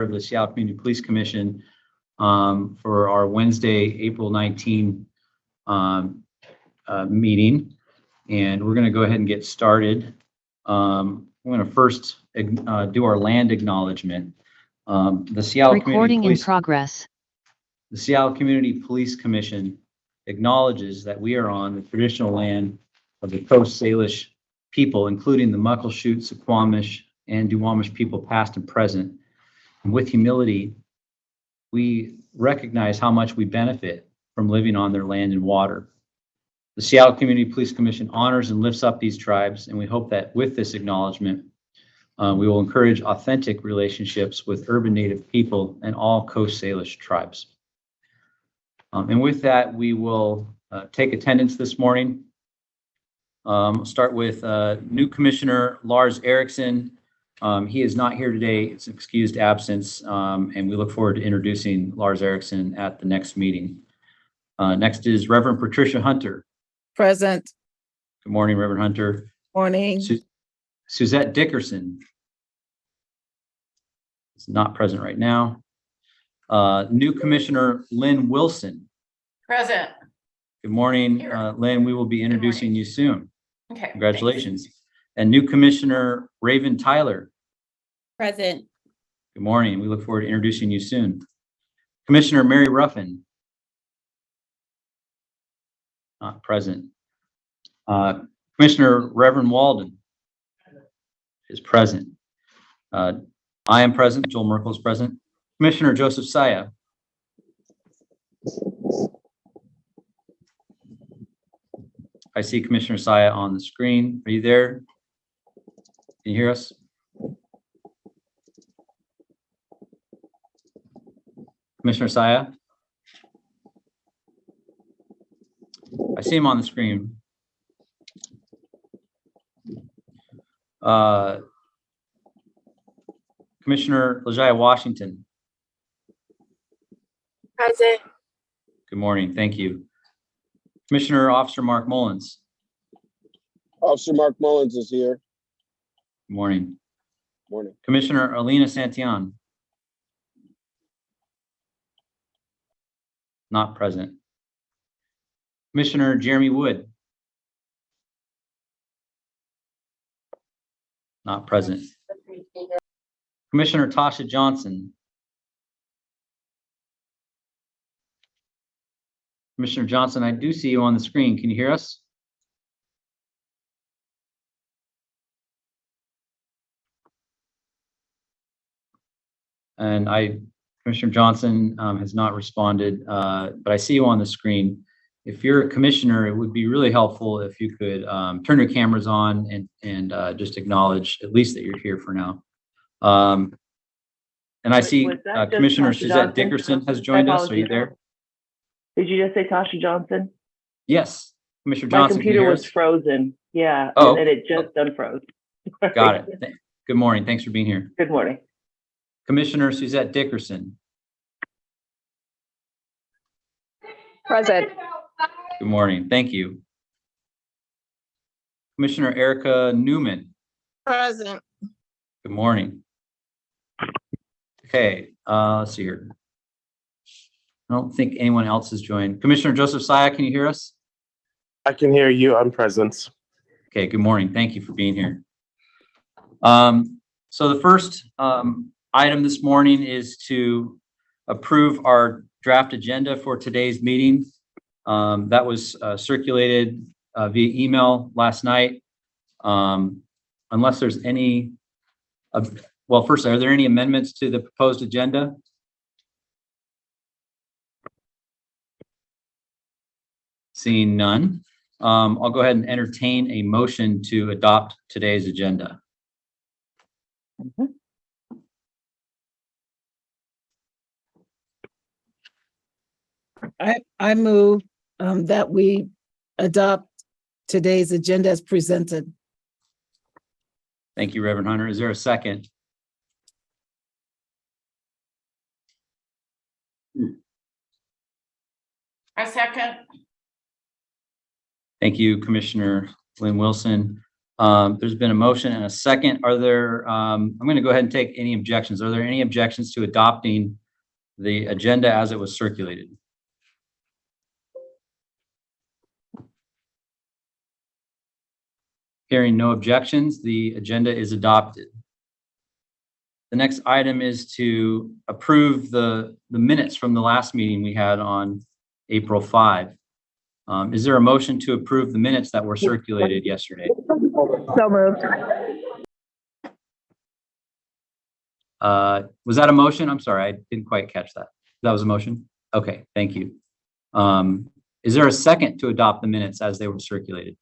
of the Seattle Community Police Commission for our Wednesday, April 19 meeting. And we're going to go ahead and get started. I'm going to first do our land acknowledgement. The Seattle Recording Community Police, in progress. The Seattle Community Police Commission acknowledges that we are on the traditional land of the Coast Salish people, including the Muckleshoot, Suquamish, and Duwamish people past and present. And with humility, we recognize how much we benefit from living on their land and water. The Seattle Community Police Commission honors and lifts up these tribes, and we hope that with this acknowledgement, we will encourage authentic relationships with urban Native people and all Coast Salish tribes. And with that, we will take attendance this morning. We'll start with new Commissioner Lars Erickson. He is not here today. It's an excused absence, and we look forward to introducing Lars Erickson at the next meeting. Next is Reverend Patricia Hunter. Present. Good morning, Reverend Hunter. Morning. Suzette Dickerson is not present right now. New Commissioner Lynn Wilson. Present. Good morning, Here. Lynn. We will be introducing you soon. Okay. Congratulations. And new Commissioner Raven Tyler. Present. Good morning. We look forward to introducing you soon. Commissioner Mary Ruffin. Not present. Commissioner Reverend Walden is present. I am present. Joel Merkel is present. Commissioner Joseph Saya. I see Commissioner Saya on the screen. Are you there? Can you hear us? Commissioner Saya? I see him on the screen. Commissioner LaJaya Washington. Present. Good morning. Thank you. Commissioner Officer Mark Mullins. Officer Mark Mullins is here. Good morning. Morning. Commissioner Alina Santillan. Not present. Commissioner Jeremy Wood. Not present. Commissioner Tasha Johnson. Commissioner Johnson, I do see you on the screen. Can you hear us? And Commissioner Johnson has not responded, but I see you on the screen. If you're a commissioner, it would be really helpful if you could turn your cameras on and just acknowledge at least that you're here for now. And I see Commissioner Suzette Dickerson has joined us. Are you there? Did you just say Tasha Johnson? Yes, Commissioner My Johnson. computer was frozen. Yeah, Oh. and it just unfroze. Got it. Good morning. Thanks for being here. Good morning. Commissioner Suzette Dickerson. Present. Good morning. Thank you. Commissioner Erica Newman. Present. Good morning. Okay, let's see here. I don't think anyone else has joined. Commissioner Joseph Saya, can you hear us? I can hear you. I'm present. Okay, good morning. Thank you for being here. So the first item this morning is to approve our draft agenda for today's meeting. That was circulated via email last night. Unless there's any, well, first, are there any amendments to the proposed agenda? Seeing none, I'll go ahead and entertain a motion to adopt today's agenda. I move that we adopt today's agenda as presented. Thank you, Reverend Hunter. Is there a second? A second. Thank you, Commissioner Lynn Wilson. There's been a motion and a second. Are there, I'm going to go ahead and take any objections. Are there any objections to adopting the agenda as it was circulated? Hearing no objections, the agenda is adopted. The next item is to approve the minutes from the last meeting we had on April 5. Is there a motion to approve the minutes that were circulated yesterday? So moved. Was that a motion? I'm sorry, I didn't quite catch that. That was a motion? Okay, thank you. Is there a second to adopt the minutes as they were circulated?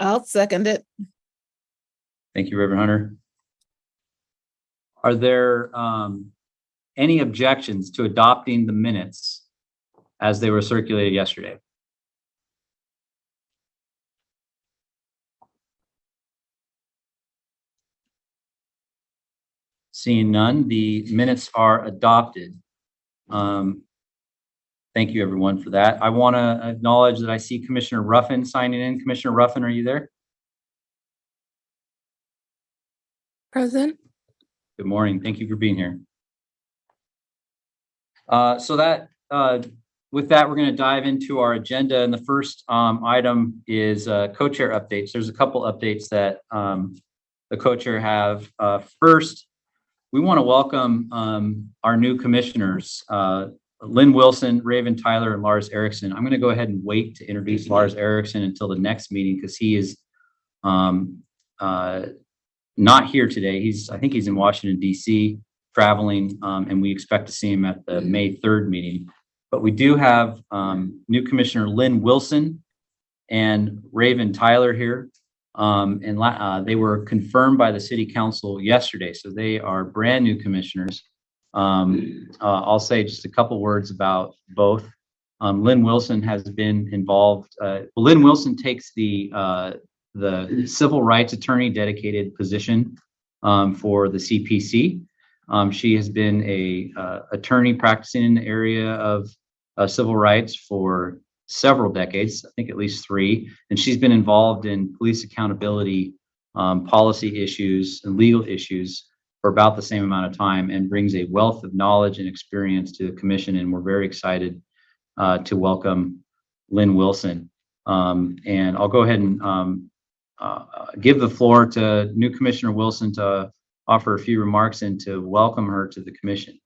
I'll second it. Thank you, Reverend Hunter. Are there any objections to adopting the minutes as they were circulated yesterday? Seeing none, the minutes are adopted. Thank you, everyone, for that. I want to acknowledge that I see Commissioner Ruffin signing in. Commissioner Ruffin, are you there? Present. Good morning. Thank you for being here. With that, we're going to dive into our agenda. And the first item is co-chair updates. There's a couple updates that the co-chair have. First, we want to welcome our new commissioners, Lynn Wilson, Raven Tyler, and Lars Erickson. I'm going to go ahead and wait to introduce Lars Erickson until the next meeting because he is not here today. I think he's in Washington, D.C. traveling, and we expect to see him at the May 3rd meeting. But we do have new Commissioner Lynn Wilson and Raven Tyler here. They were confirmed by the City Council yesterday, so they are brand new commissioners. I'll say just a couple words about both. Lynn Wilson has been involved. Lynn Wilson takes the civil rights attorney dedicated position for the CPC. She has been a attorney practicing in the area of civil rights for several decades, I think at least 3, and she's been involved in police accountability, policy issues, and legal issues for about the same amount of time, and brings a wealth of knowledge and experience to the commission. And we're very excited to welcome Lynn Wilson. And I'll go ahead and give the floor to new Commissioner Wilson to offer a few remarks and to welcome her to the commission.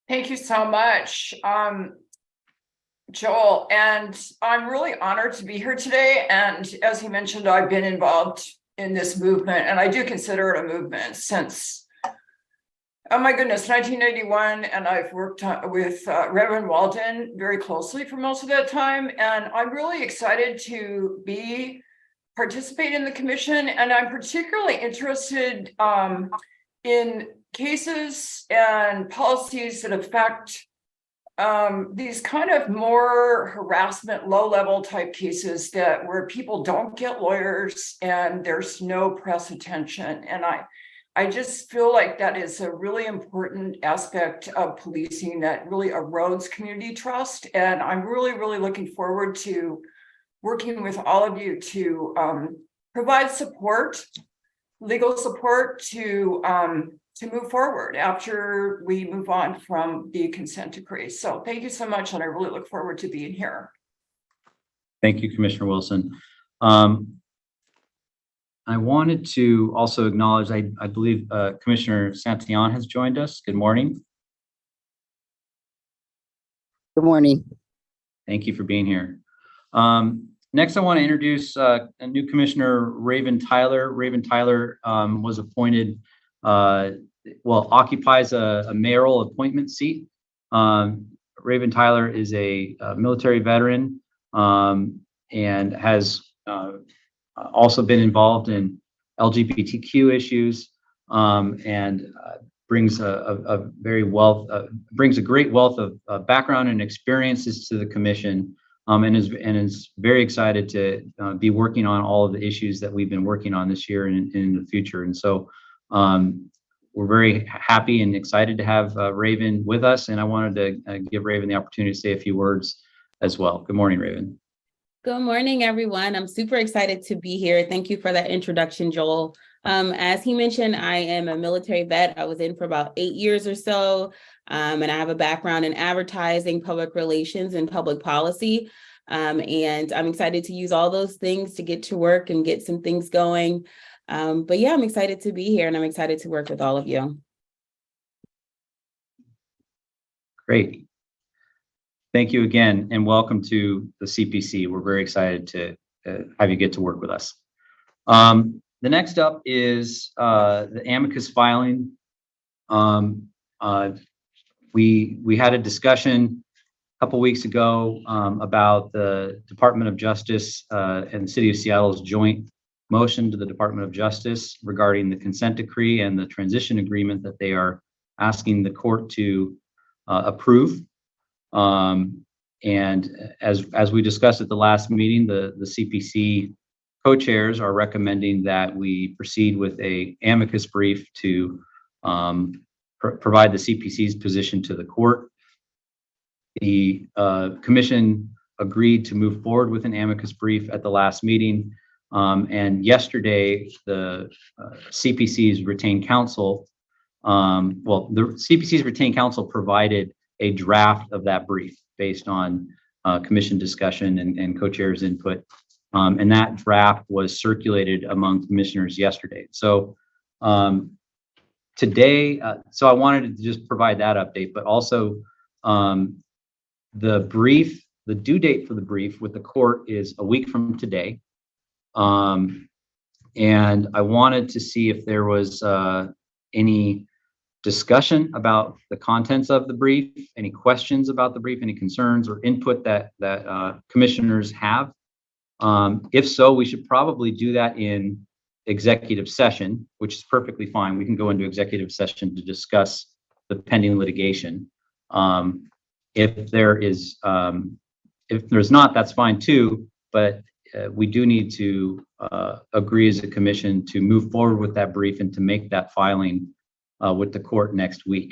Thank you so much, Joel. And I'm really honored to be here today. And as he mentioned, I've been involved in this movement, and I do consider it a movement since, oh my goodness, 1991. And I've worked with Reverend Walden very closely for most of that time. And I'm really excited to participate in the commission. And I'm particularly interested in cases and policies that affect these kind of more harassment, low-level type cases where people don't get lawyers and there's no press attention. And I just feel like that is a really important aspect of policing that really erodes community trust. And I'm really, really looking forward to working with all of you to provide support, legal support to move forward after we move on from the consent decree. So thank you so much, and I really look forward to being here. Thank you, Commissioner Wilson. I wanted to also acknowledge, I believe Commissioner Santillan has joined us. Good morning. Good morning. Thank you for being here. Next, I want to introduce a new Commissioner, Raven Tyler. Raven Tyler was appointed, occupies a mayoral appointment seat. Raven Tyler is a military veteran and has also been involved in LGBTQ issues and brings a great wealth of background and experiences to the commission. And is very excited to be working on all of the issues that we've been working on this year and in the future. And so we're very happy and excited to have Raven with us, and I wanted to give Raven the opportunity to say a few words as well. Good morning, Raven. Good morning, everyone. I'm super excited to be here. Thank you for that introduction, Joel. As he mentioned, I am a military vet. I was in for about 8 years or so, and I have a background in advertising, public relations, and public policy. And I'm excited to use all those things to get to work and get some things going. But yeah, I'm excited to be here, and I'm excited to work with all of you. Great. Thank you again, and welcome to the CPC. We're very excited to have you get to work with us. The next up is the amicus filing. We had a discussion a couple weeks ago about the Department of Justice and the City of Seattle's joint motion to the Department of Justice regarding the consent decree and the transition agreement that they are asking the court to approve. And as we discussed at the last meeting, the CPC co-chairs are recommending that we proceed with a amicus brief to provide the CPC's position to the court. The commission agreed to move forward with an amicus brief at the last meeting. And yesterday, the CPC's retained counsel, the CPC's retained counsel provided a draft of that brief based on commission discussion and co-chair's input. And that draft was circulated among commissioners yesterday. So today, so I wanted to just provide that update, but also the due date for the brief with the court is a week from today. And I wanted to see if there was any discussion about the contents of the brief, any questions about the brief, any concerns or input that commissioners have. If so, we should probably do that in executive session, which is perfectly fine. We can go into executive session to discuss the pending litigation. If there's not, that's fine too, but we do need to agree as a commission to move forward with that brief and to make that filing with the court next week.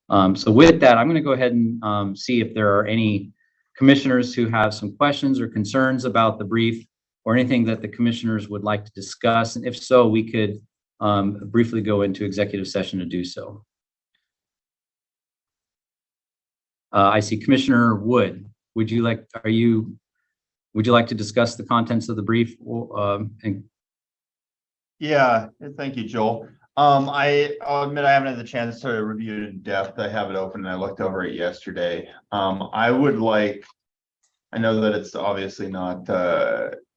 So with that, I'm going to go ahead and see if there are any commissioners who have some questions or concerns about the brief or anything that the commissioners would like to discuss. And if so, we could briefly go into executive session to do so. I see Commissioner Wood. Would you like to discuss the contents of the brief? Yeah, thank you, Joel. I'll admit I haven't had the chance to review it in depth. I have it open and I looked over it yesterday. I know that it's obviously not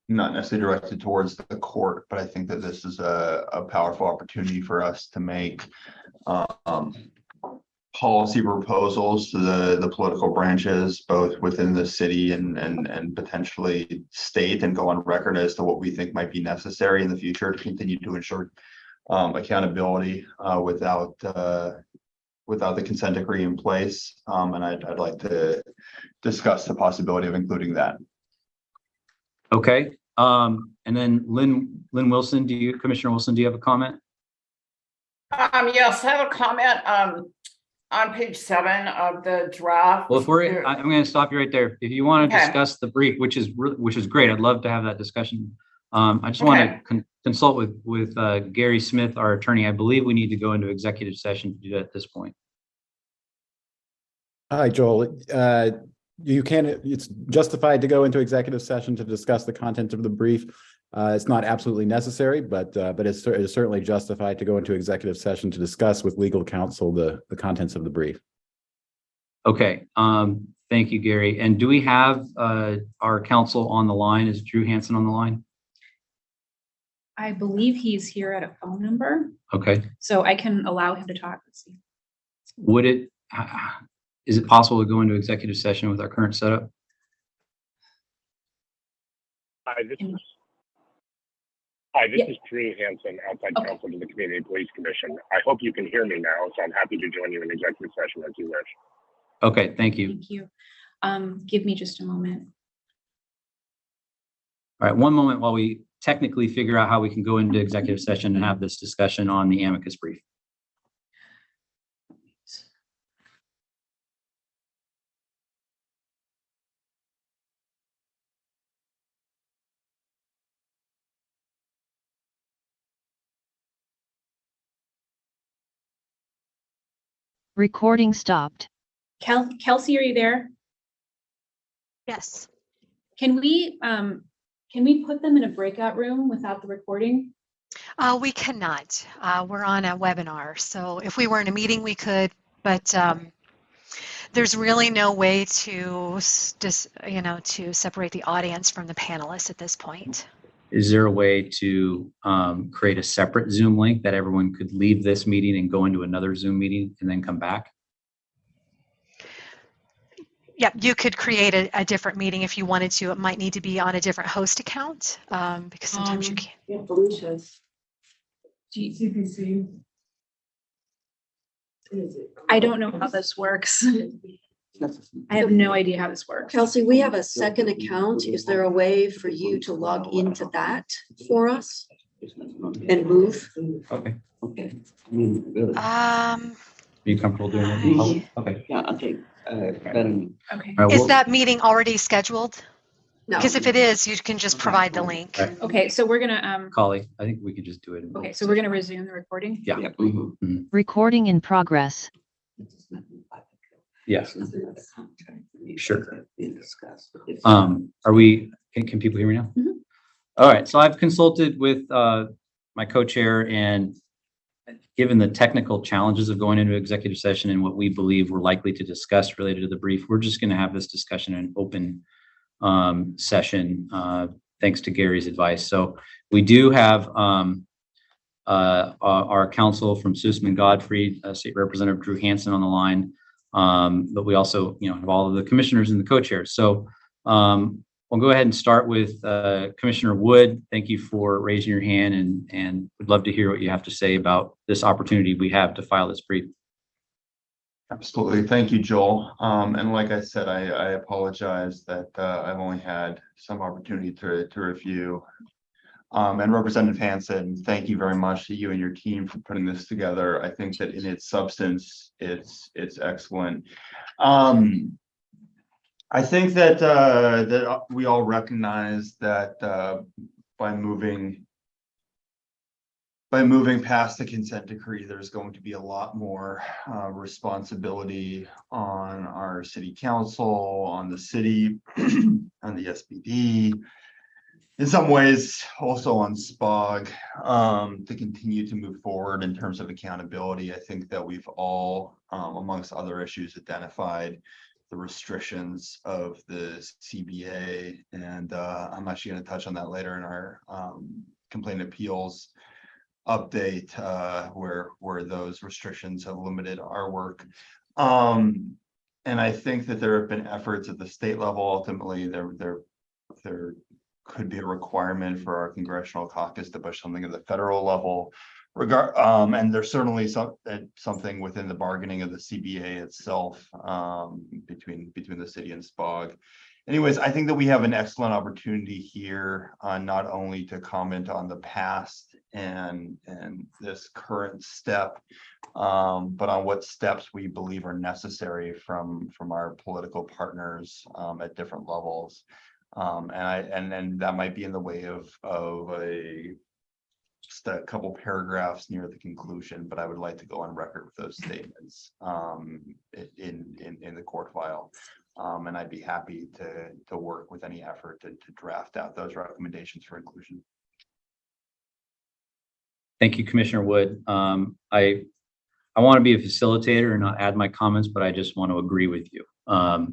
necessarily directed towards the court, but I think that this is a powerful opportunity for us to make policy proposals to the political branches, both within the city and potentially state, and go on record as to what we think might be necessary in the future to continue to ensure accountability without the consent decree in place. And I'd like to discuss the possibility of including that. Okay. And then Lynn Wilson, Commissioner Wilson, do you have a comment? Yes, I have a comment on page 7 of the draft. Well, I'm going to stop you right there. If you want to discuss the brief, which is great, I'd love to have that discussion. I just want to consult with Gary Smith, our attorney. I believe we need to go into executive session to do that at this point. Hi, Joel. It's justified to go into executive session to discuss the content of the brief. It's not absolutely necessary, but it is certainly justified to go into executive session to discuss with legal counsel the contents of the brief. Okay. Thank you, Gary. And do we have our counsel on the line? Is Drew Hansen on the line? I believe he's here at a phone number. Okay. So I can allow him to talk. Let's see. Is it possible to go into executive session with our current setup? Hi, this is Drew Hansen, outside counsel to the Community Police Commission. I hope you can hear me now, so I'm happy to join you in executive session as you wish. Okay, thank you. Thank you. Give me just a moment. All right, one moment while we technically figure out how we can go into executive session and have this discussion on the amicus brief. Recording stopped. Kelsey, are you there? Yes. Can we put them in a breakout room without the recording? We cannot. We're on a webinar. So if we were in a meeting, we could, but there's really no way to to separate the audience from the panelists at this point. Is there a way to create a separate Zoom link that everyone could leave this meeting and go into another Zoom meeting and then come back? Yeah, you could create a different meeting if you wanted to. It might need to be on a different host account because sometimes you can't. Yeah, Felicia's. CPC. I don't know how this works. I have no idea how this works. Kelsey, we have a second account. Is there a way for you to log into that for us and move? Okay. Um, Are you comfortable doing that? Okay. Yeah, okay. Okay. All right, is well, that meeting already scheduled? No. Because if it is, you can just provide the link. Right. Okay, so we're gonna Collie, I think we could just do it. okay, so we're gonna resume the recording. Yeah. Mhm. Recording in progress. Yeah. Sure. Are we, can people hear me now? Mhm. All right, so I've consulted with my co-chair, and given the technical challenges of going into executive session and what we believe we're likely to discuss related to the brief, we're just going to have this discussion in an open session, thanks to Gary's advice. So we do have our counsel from Sussman Godfrey, State Representative Drew Hansen on the line. But we also, have all of the commissioners and the co-chairs. So we'll go ahead and start with Commissioner Wood. Thank you for raising your hand, and would love to hear what you have to say about this opportunity we have to file this brief. Absolutely. Thank you, Joel. And like I said, I apologize that I've only had some opportunity to review. And Representative Hansen, thank you very much to you and your team for putting this together. I think that in its substance, it's excellent. I think that that we all recognize that by moving past the consent decree, there's going to be a lot more responsibility on our city council, on the city, on the SPD, in some ways also on SPOG, to continue to move forward in terms of accountability. I think that we've all, amongst other issues, identified the restrictions of the CBA, and I'm actually going to touch on that later in our complaint appeals update, where those restrictions have limited our work. And I think that there have been efforts at the state level. Ultimately, there could be a requirement for our congressional caucus to push something at the federal level. And there's certainly something within the bargaining of the CBA itself, between the city and SPOG. Anyways, I think that we have an excellent opportunity here, not only to comment on the past and this current step, but on what steps we believe are necessary from our political partners at different levels. And that might be in the way of just a couple paragraphs near the conclusion, but I would like to go on record with those statements in the court file. And I'd be happy to work with any effort to draft out those recommendations for inclusion. Thank you, Commissioner Wood. I want to be a facilitator and not add my comments, but I just want to agree with you. I'll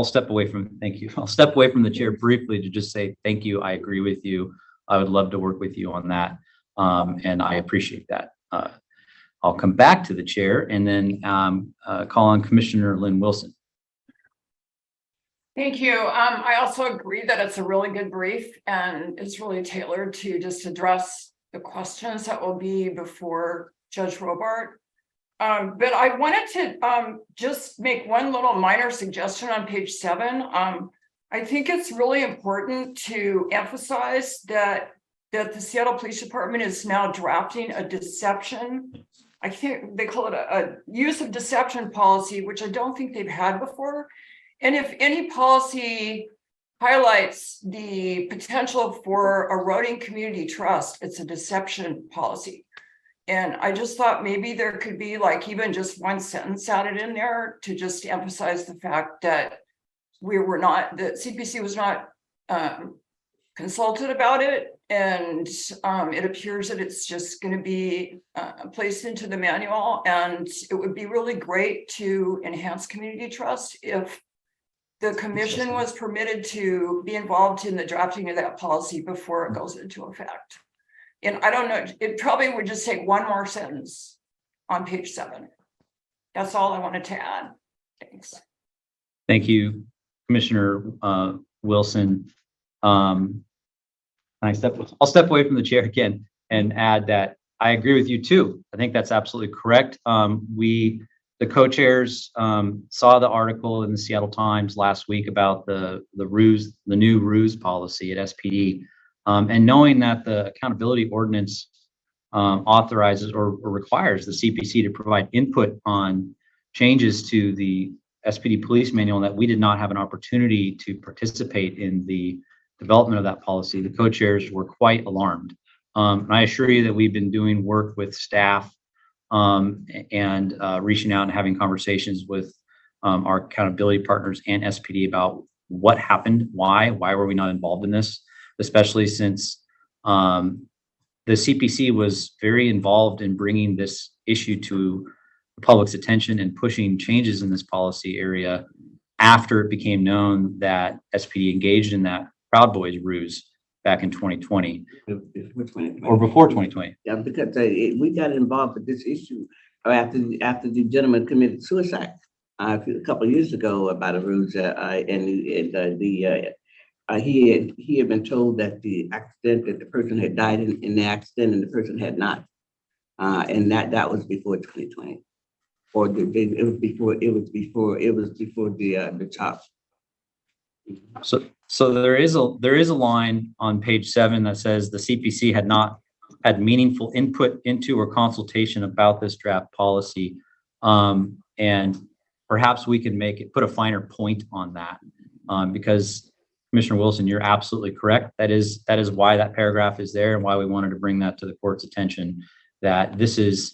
step away from, thank you. I'll step away from the chair briefly to just say, thank you. I agree with you. I would love to work with you on that. And I appreciate that. I'll come back to the chair and then call on Commissioner Lynn Wilson. Thank you. I also agree that it's a really good brief, and it's really tailored to just address the questions that will be before Judge Robart. But I wanted to just make one little minor suggestion on page 7. I think it's really important to emphasize that the Seattle Police Department is now drafting a deception. I think they call it a use of deception policy, which I don't think they've had before. And if any policy highlights the potential for eroding community trust, it's a deception policy. And I just thought maybe there could be like even just one sentence added in there to just emphasize the fact that the CPC was not consulted about it. And it appears that it's just going to be placed into the manual. And it would be really great to enhance community trust if the commission was permitted to be involved in the drafting of that policy before it goes into effect. And I don't know, it probably would just take one more sentence on page 7. That's all I wanted to add. Thanks. Thank you, Commissioner Wilson. I'll step away from the chair again and add that I agree with you too. I think that's absolutely correct. The co-chairs saw the article in the Seattle Times last week about the new ruse policy at SPD. And knowing that the accountability ordinance authorizes or requires the CPC to provide input on changes to the SPD police manual, and that we did not have an opportunity to participate in the development of that policy, the co-chairs were quite alarmed. And I assure you that we've been doing work with staff and reaching out and having conversations with our accountability partners and SPD about what happened, why were we not involved in this, especially since the CPC was very involved in bringing this issue to the public's attention and pushing changes in this policy area after it became known that SPD engaged in that Proud Boys ruse back in 2020 or before 2020. Yeah, because we got involved with this issue after the gentleman committed suicide a couple of years ago about a ruse, he had been told that the person had died in the accident and the person had not, and that was before 2020, or it was before the top. So there is a line on page 7 that says the CPC had not had meaningful input into or consultation about this draft policy, and perhaps we can put a finer point on that, because Commissioner Wilson, you're absolutely correct. That is why that paragraph is there and why we wanted to bring that to the court's attention. That this is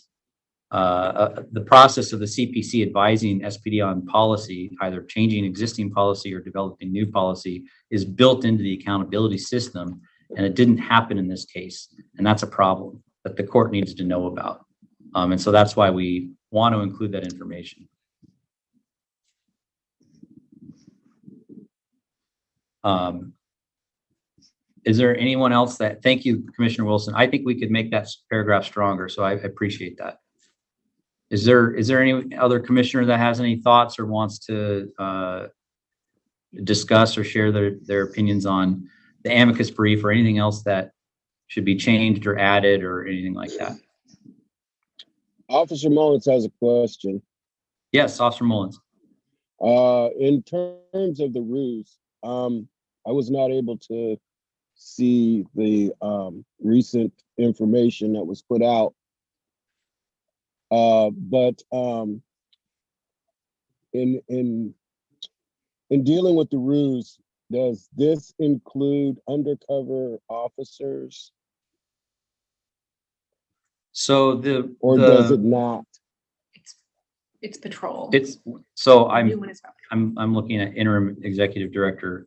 the process of the CPC advising SPD on policy, either changing existing policy or developing new policy, is built into the accountability system, and it didn't happen in this case, and that's a problem that the court needs to know about, and so that's why we want to include that information. Is there anyone else thank you, Commissioner Wilson. I think we could make that paragraph stronger, so I appreciate that. Is there any other commissioner that has any thoughts or wants to discuss or share their opinions on the amicus brief or anything else that should be changed or added or anything like that? Officer Mullins has a question. Yes, Officer Mullins. In terms of the ruse, I was not able to see the recent information that was put out. But in dealing with the ruse, does this include undercover officers? So does it not? It's patrol. I'm looking at interim executive director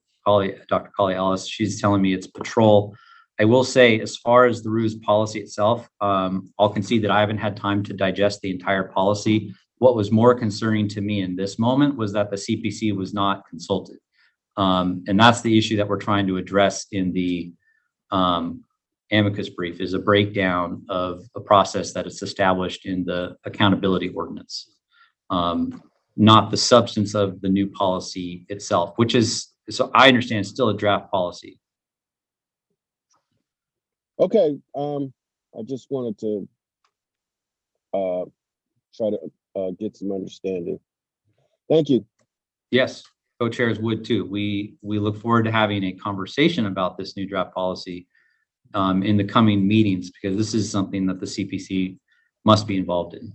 Dr. Collie Ellis. She's telling me it's patrol. I will say, as far as the ruse policy itself, I'll concede that I haven't had time to digest the entire policy. What was more concerning to me in this moment was that the CPC was not consulted. And that's the issue that we're trying to address in the amicus brief, is a breakdown of a process that is established in the accountability ordinance, not the substance of the new policy itself, which is, so I understand, still a draft policy. Okay, I just wanted to try to get some understanding. Thank you. Yes, co-chairs would too. We look forward to having a conversation about this new draft policy in the coming meetings, because this is something that the CPC must be involved in.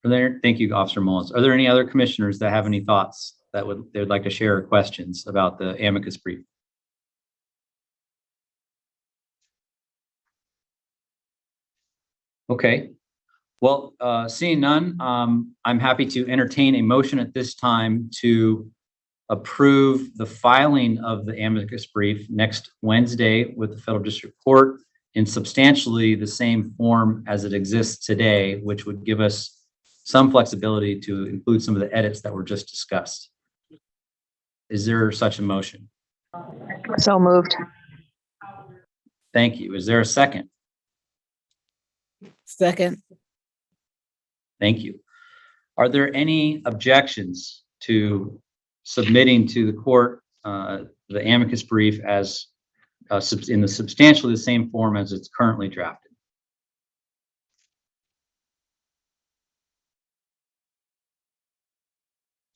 Thank you, Officer Mullins. Are there any other commissioners that have any thoughts that they would like to share questions about the amicus brief? Okay. Well, seeing none, I'm happy to entertain a motion at this time to approve the filing of the amicus brief next Wednesday with the Federal District Court in substantially the same form as it exists today, which would give us some flexibility to include some of the edits that were just discussed. Is there such a motion? So moved. Thank you. Is there a second? Second. Thank you. Are there any objections to submitting to the court the amicus brief as in the substantially the same form as it's currently drafted?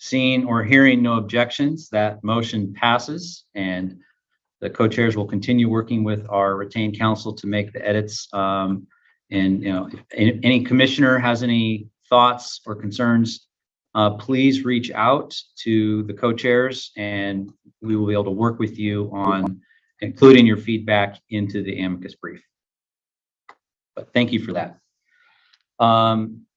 Seeing or hearing no objections, that motion passes, and the co-chairs will continue working with our retained counsel to make the edits. And if any commissioner has any thoughts or concerns, please reach out to the co-chairs, and we will be able to work with you on including your feedback into the amicus brief. But thank you for that.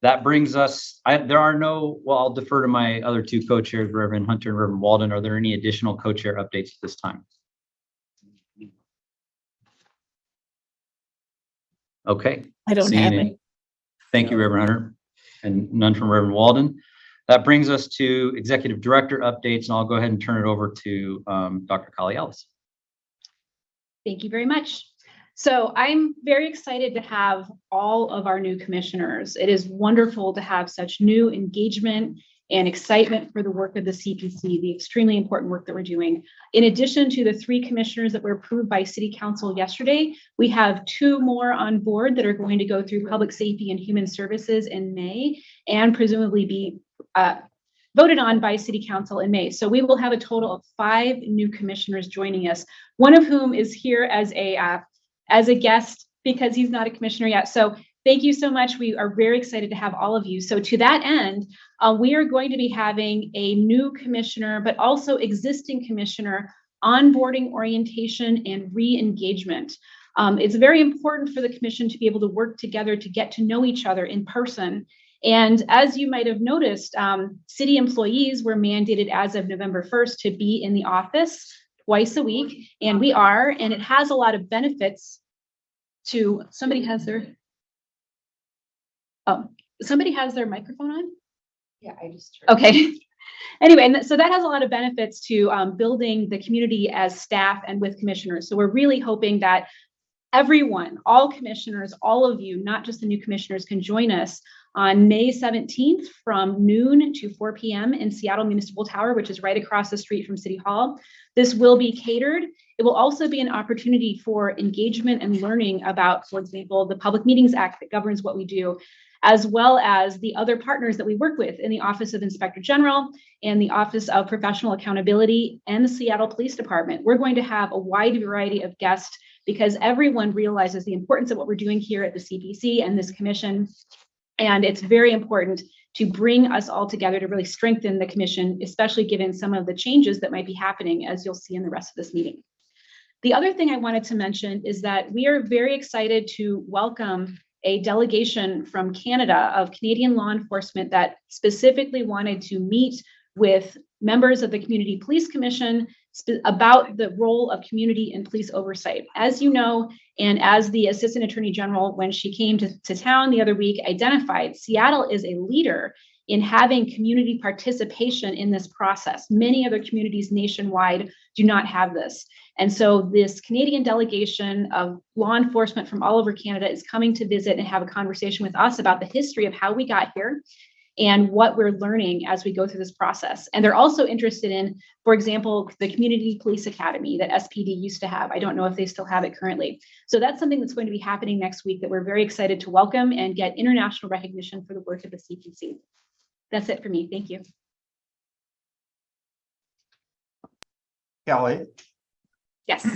That brings us, I'll defer to my other two co-chairs, Reverend Hunter and Reverend Walden. Are there any additional co-chair updates at this time? Okay. I don't have any. Thank you, Reverend Hunter, and none from Reverend Walden. That brings us to executive director updates, and I'll go ahead and turn it over to Dr. Kali Ellis. Thank you very much. So I'm very excited to have all of our new commissioners. It is wonderful to have such new engagement and excitement for the work of the CPC, the extremely important work that we're doing. In addition to the 3 commissioners that were approved by City Council yesterday, we have 2 more on board that are going to go through Public Safety and Human Services in May and presumably be voted on by City Council in May. So we will have a total of 5 new commissioners joining us, one of whom is here as a guest because he's not a commissioner yet. So thank you so much. We are very excited to have all of you. So to that end, we are going to be having a new commissioner, but also existing commissioner onboarding, orientation, and re-engagement. It's very important for the commission to be able to work together to get to know each other in person. And as you might have noticed, city employees were mandated as of November 1st to be in the office twice a week, and we are, and it has a lot of benefits to, somebody has their microphone on? Yeah, I just. Okay. Anyway, and so that has a lot of benefits to building the community as staff and with commissioners. So we're really hoping that everyone, all commissioners, all of you, not just the new commissioners, can join us on May 17th from noon to 4 p.m. in Seattle Municipal Tower, which is right across the street from City Hall. This will be catered. It will also be an opportunity for engagement and learning about, for example, the Public Meetings Act that governs what we do, as well as the other partners that we work with in the Office of Inspector General and the Office of Professional Accountability and the Seattle Police Department. We're going to have a wide variety of guests because everyone realizes the importance of what we're doing here at the CPC and this commission. And it's very important to bring us all together to really strengthen the commission, especially given some of the changes that might be happening, as you'll see in the rest of this meeting. The other thing I wanted to mention is that we are very excited to welcome a delegation from Canada of Canadian law enforcement that specifically wanted to meet with members of the Community Police Commission about the role of community and police oversight. As you know, and as the Assistant Attorney General, when she came to town the other week, identified, Seattle is a leader in having community participation in this process. Many other communities nationwide do not have this. And so this Canadian delegation of law enforcement from all over Canada is coming to visit and have a conversation with us about the history of how we got here and what we're learning as we go through this process. And they're also interested in, for example, the Community Police Academy that SPD used to have. I don't know if they still have it currently. So that's something that's going to be happening next week that we're very excited to welcome and get international recognition for the work of the CPC. That's it for me. Thank you. Kelly, Yes.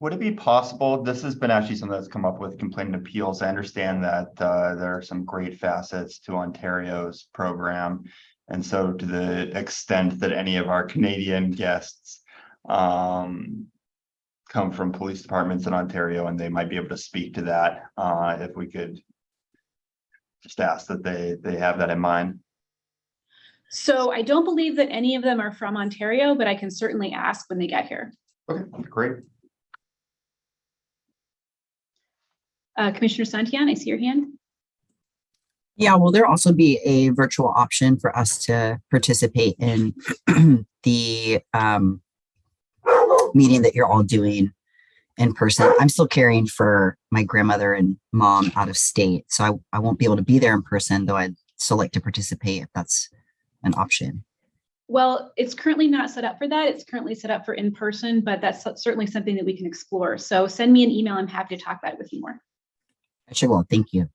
would it be possible, this has been actually something that's come up with complaint and appeals. I understand that there are some great facets to Ontario's program. And so to the extent that any of our Canadian guests come from police departments in Ontario, and they might be able to speak to that, if we could just ask that they have that in mind. So I don't believe that any of them are from Ontario, but I can certainly ask when they get here. Okay, great. Commissioner Santian, I see your hand. Yeah, will there also be a virtual option for us to participate in the meeting that you're all doing in person? I'm still caring for my grandmother and mom out of state, so I won't be able to be there in person, though I'd still like to participate if that's an option. Well, it's currently not set up for that. It's currently set up for in person, but that's certainly something that we can explore. So send me an email. I'm happy to talk about it with you more. I sure will. Thank you.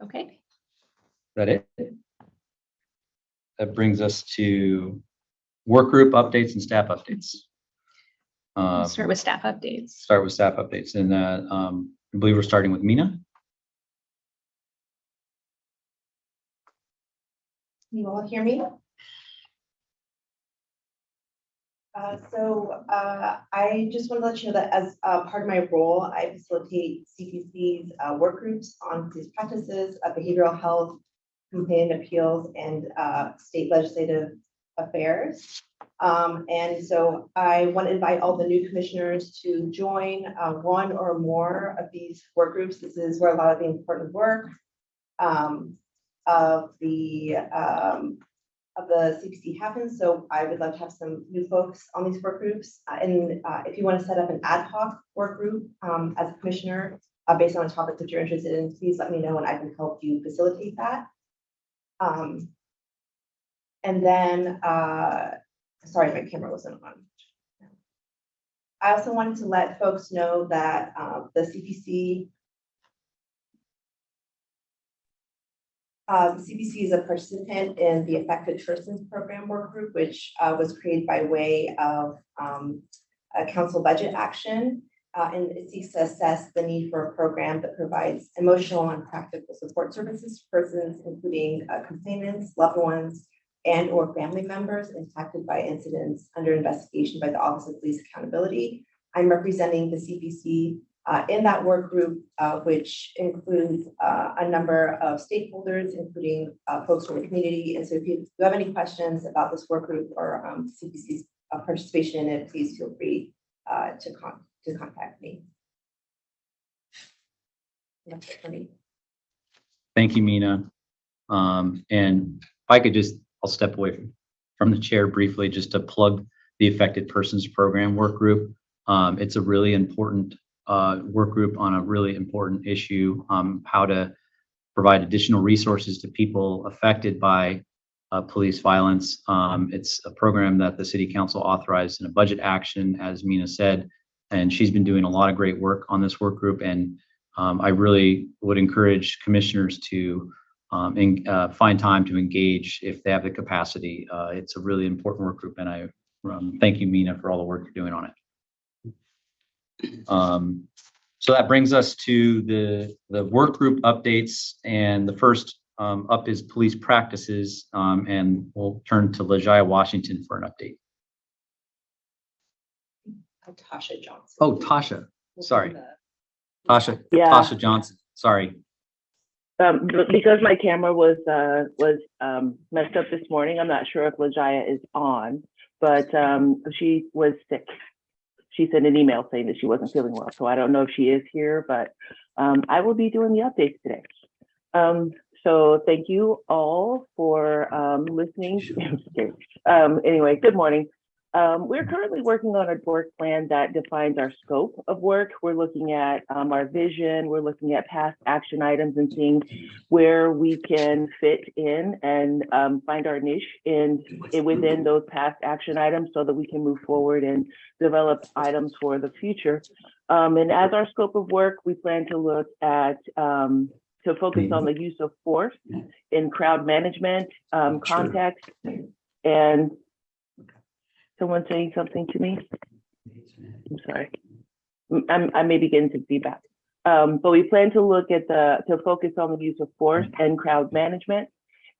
Okay. Is that it? That brings us to work group updates and staff updates. We'll start with staff updates. Start with staff updates. And I believe we're starting with Mina. You all hear me? I just want to let you know that as part of my role, I facilitate CPC's work groups on police practices, behavioral health, complaint appeals, and state legislative affairs. And so I want to invite all the new commissioners to join one or more of these work groups. This is where a lot of the important work of the CPC happens. So I would love to have some new folks on these work groups. And if you want to set up an ad hoc work group as a commissioner based on a topic that you're interested in, please let me know and I can help you facilitate that. And then, sorry, my camera wasn't on. I also wanted to let folks know that the CPC is a participant in the Affected Persons Program work group, which was created by way of a council budget action. And it seeks to assess the need for a program that provides emotional and practical support services for persons, including complainants, loved ones, and or family members impacted by incidents under investigation by the Office of Police Accountability. I'm representing the CPC in that work group, which includes a number of stakeholders, including folks from the community. And so if you have any questions about this work group or CPC's participation in it, please feel free to contact me. That's it for me. Thank you, Mina. And if I could just, I'll step away from the chair briefly just to plug the Affected Persons Program work group. It's a really important work group on a really important issue, how to provide additional resources to people affected by police violence. It's a program that the City Council authorized in a budget action, as Mina said, and she's been doing a lot of great work on this work group. And I really would encourage commissioners to find time to engage if they have the capacity. It's a really important work group, and I thank you, Mina, for all the work you're doing on it. So that brings us to the work group updates, and the first up is police practices, and we'll turn to LaJaya Washington for an update. Tasha Johnson. Oh, Tasha, sorry. Tasha, Yeah. Tasha Johnson, sorry. Because my camera was messed up this morning, I'm not sure if LaJaya is on, but she was sick. She sent an email saying that she wasn't feeling well. So I don't know if she is here, but I will be doing the updates today. So thank you all for listening. Anyway, good morning. We're currently working on a work plan that defines our scope of work. We're looking at our vision. We're looking at past action items and seeing where we can fit in and find our niche within those past action items so that we can move forward and develop items for the future. And as our scope of work, we plan to look at to focus on the use of force in crowd management context. And someone saying something to me? I'm sorry. I may be getting some feedback. But we plan to look at to focus on the use of force and crowd management.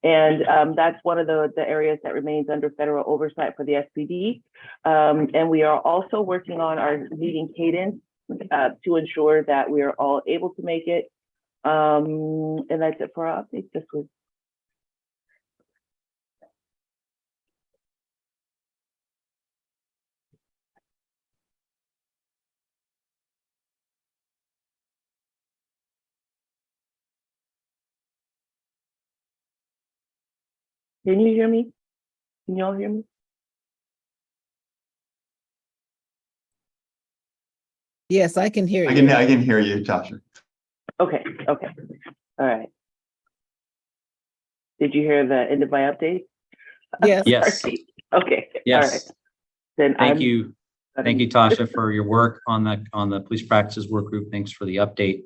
And that's one of the areas that remains under federal oversight for the SPD. And we are also working on our meeting cadence to ensure that we are all able to make it. And that's it for our updates this week. Can you hear me? Can you all hear me? Yes, I can hear you. I can hear you, Tasha. Okay, okay. All right. Did you hear the end of my update? Yes. Yes. Okay. Yes. All right. Then Thank you. Thank you, Tasha, for your work on the police practices work group. Thanks for the update.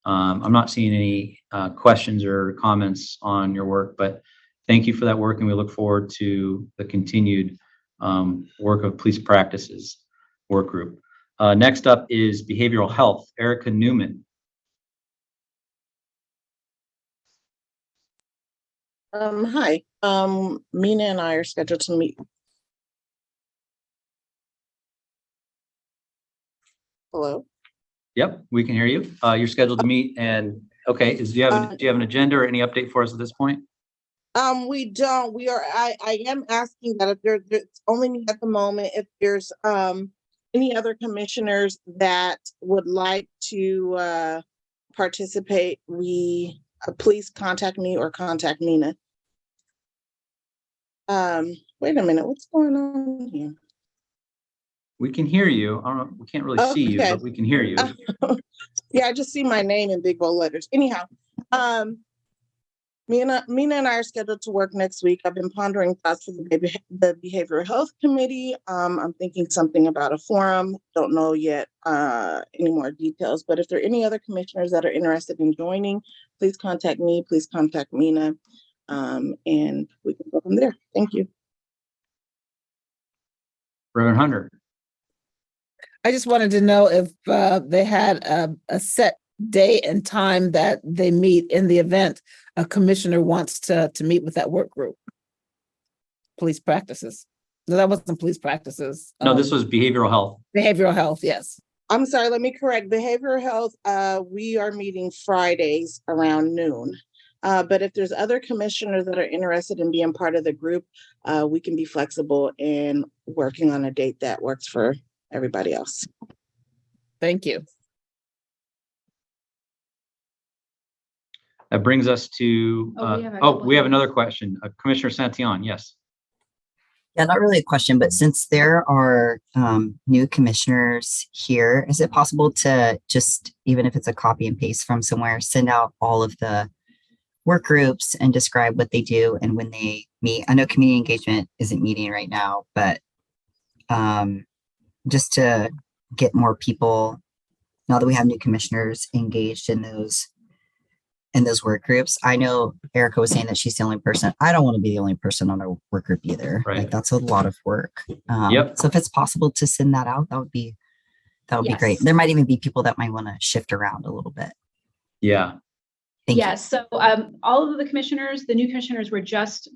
I'm not seeing any questions or comments on your work, but thank you for that work, and we look forward to the continued work of police practices work group. Next up is behavioral health. Erica Newman. Hi. Mina and I are scheduled to meet. Hello. Yep, we can hear you. You're scheduled to meet, and okay, do you have an agenda or any update for us at this point? We don't. We are. I am asking that if there's only me at the moment. If there's any other commissioners that would like to participate, please contact me or contact Nina. Wait a minute. What's going on here? We can hear you. I don't know. We can't really see you, but we can hear you. Yeah, I just see my name in big bold letters. Anyhow, Mina and I are scheduled to work next week. I've been pondering thoughts for the Behavioral Health Committee. I'm thinking something about a forum. Don't know yet any more details, but if there are any other commissioners that are interested in joining, please contact me. Please contact Mina, and we can go from there. Thank you. Reverend Hunter. I just wanted to know if they had a set day and time that they meet in the event a commissioner wants to meet with that work group. Police practices. No, that wasn't police practices. No, this was behavioral health. Behavioral health, yes. I'm sorry, let me correct. Behavioral health, we are meeting Fridays around noon. But if there's other commissioners that are interested in being part of the group, we can be flexible in working on a date that works for everybody else. Thank you. That brings us to, we have another question. Commissioner Santillan, yes. Yeah, not really a question, but since there are new commissioners here, is it possible to just, even if it's a copy and paste from somewhere, send out all of the work groups and describe what they do and when they meet? I know community engagement isn't meeting right now, but just to get more people, now that we have new commissioners engaged in those work groups. I know Erica was saying that she's the only person. I don't want to be the only person on a work group either. Right. Like that's a lot of work. Yep. So if it's possible to send that out, that would be great. There might even be people that might want to shift around a little bit. Yeah. Yes. So all of the commissioners, the new commissioners were just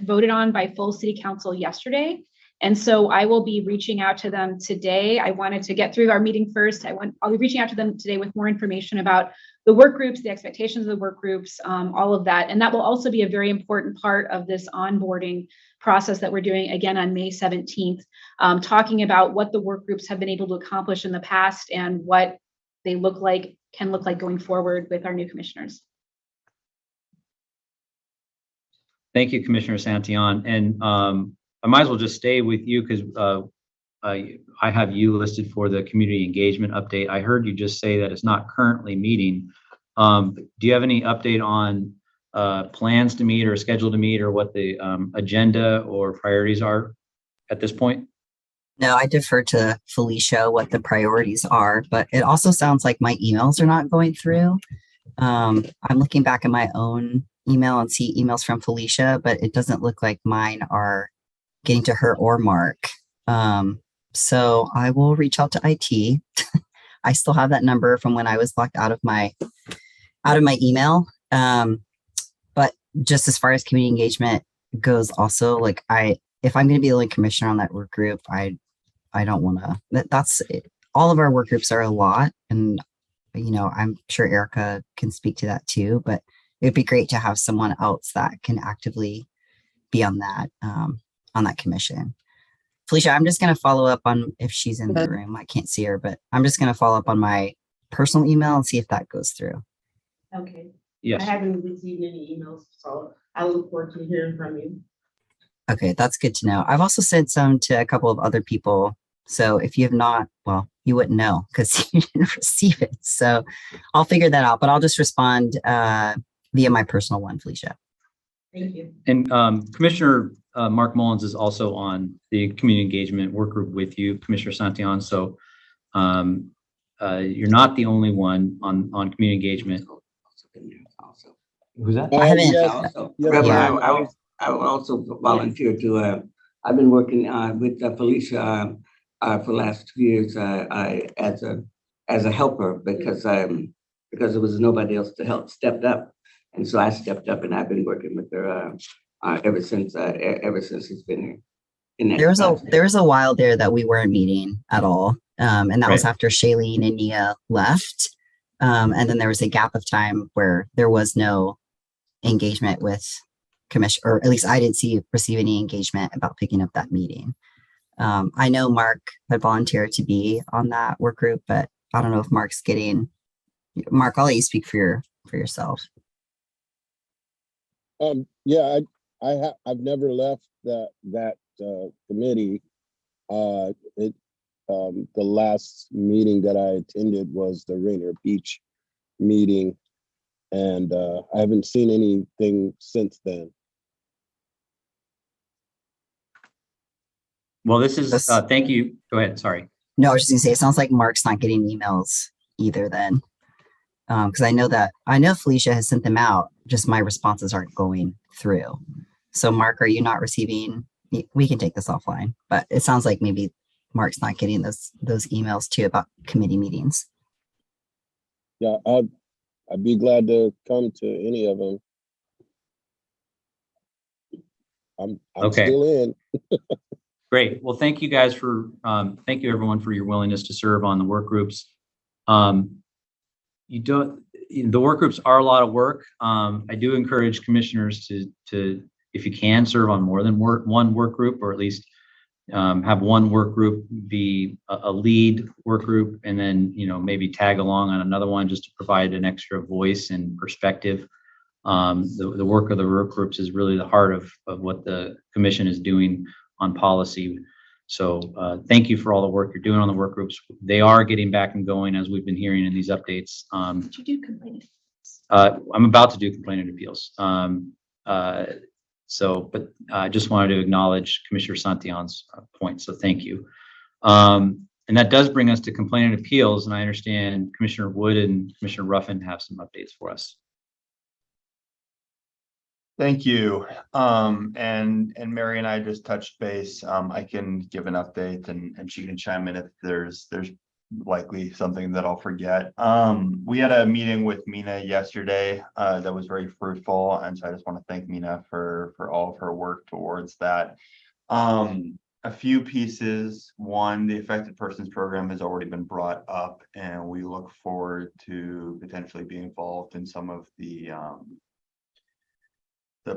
voted on by full city council yesterday. And so I will be reaching out to them today. I wanted to get through our meeting first. I'll be reaching out to them today with more information about the work groups, the expectations of the work groups, all of that. And that will also be a very important part of this onboarding process that we're doing again on May 17th, talking about what the work groups have been able to accomplish in the past and what they can look like going forward with our new commissioners. Thank you, Commissioner Santillan. And I might as well just stay with you because I have you listed for the community engagement update. I heard you just say that it's not currently meeting. Do you have any update on plans to meet or schedule to meet or what the agenda or priorities are at this point? No, I defer to Felicia what the priorities are, but it also sounds like my emails are not going through. I'm looking back at my own email and see emails from Felicia, but it doesn't look like mine are getting to her or Mark. So I will reach out to IT. I still have that number from when I was locked out of my email. But just as far as community engagement goes, also, like, if I'm going to be the only commissioner on that work group, I don't want to. That's it. All of our work groups are a lot, and I'm sure Erica can speak to that too. But it'd be great to have someone else that can actively be on that commission. Felicia, I'm just going to follow up on if she's in the room. I can't see her, but I'm just going to follow up on my personal email and see if that goes through. Okay. Yes. I haven't received any emails, so I look forward to hearing from you. Okay, that's good to know. I've also sent some to a couple of other people. So if you have not, well, you wouldn't know because you didn't receive it. So I'll figure that out, but I'll just respond via my personal one, Felicia. Thank you. And Commissioner Mark Mullins is also on the community engagement work group with you, Commissioner Santillan. So you're not the only one on community engagement. Who's that? I haven't. I will also volunteer to. I've been working with Felicia for the last 2 years as a helper because there was nobody else to help stepped up, and so I stepped up and I've been working with her ever since she's been here. There was a while there that we weren't meeting at all, and that was Right. after Shailene and Nia left, and then there was a gap of time where there was no engagement with commission, or at least I didn't receive any engagement about picking up that meeting. I know Mark had volunteered to be on that work group, but I don't know if Mark's getting. Mark, I'll let you speak for yourself. Yeah, I've never left that committee. The last meeting that I attended was the Rainier Beach meeting, and I haven't seen anything since then. Well, this is, thank you. Go ahead. Sorry. No, I was just gonna say, it sounds like Mark's not getting emails either then. Because I know Felicia has sent them out, just my responses aren't going through. So Mark, are you not receiving, we can take this offline, but it sounds like maybe Mark's not getting those emails too about committee meetings. Yeah, I'd be glad to come to any of them. I'm Okay. still in. Great. Well, thank you guys thank you everyone for your willingness to serve on the work groups. The work groups are a lot of work. I do encourage commissioners to, if you can, serve on more than one work group, or at least have one work group be a lead work group, and then maybe tag along on another one just to provide an extra voice and perspective. The work of the work groups is really the heart of what the commission is doing on policy. So thank you for all the work you're doing on the work groups. They are getting back and going, as we've been hearing in these updates. Did you do complaint? I'm about to do complaint and appeals. But I just wanted to acknowledge Commissioner Santillan's point. So thank you. And that does bring us to complaint and appeals. And I understand Commissioner Wood and Commissioner Ruffin have some updates for us. Thank you. And Mary and I just touched base. I can give an update and she can chime in if there's likely something that I'll forget. We had a meeting with Mina yesterday that was very fruitful, and so I just want to thank Mina for all of her work towards that. A few pieces. One, the affected persons program has already been brought up, and we look forward to potentially being involved in some of the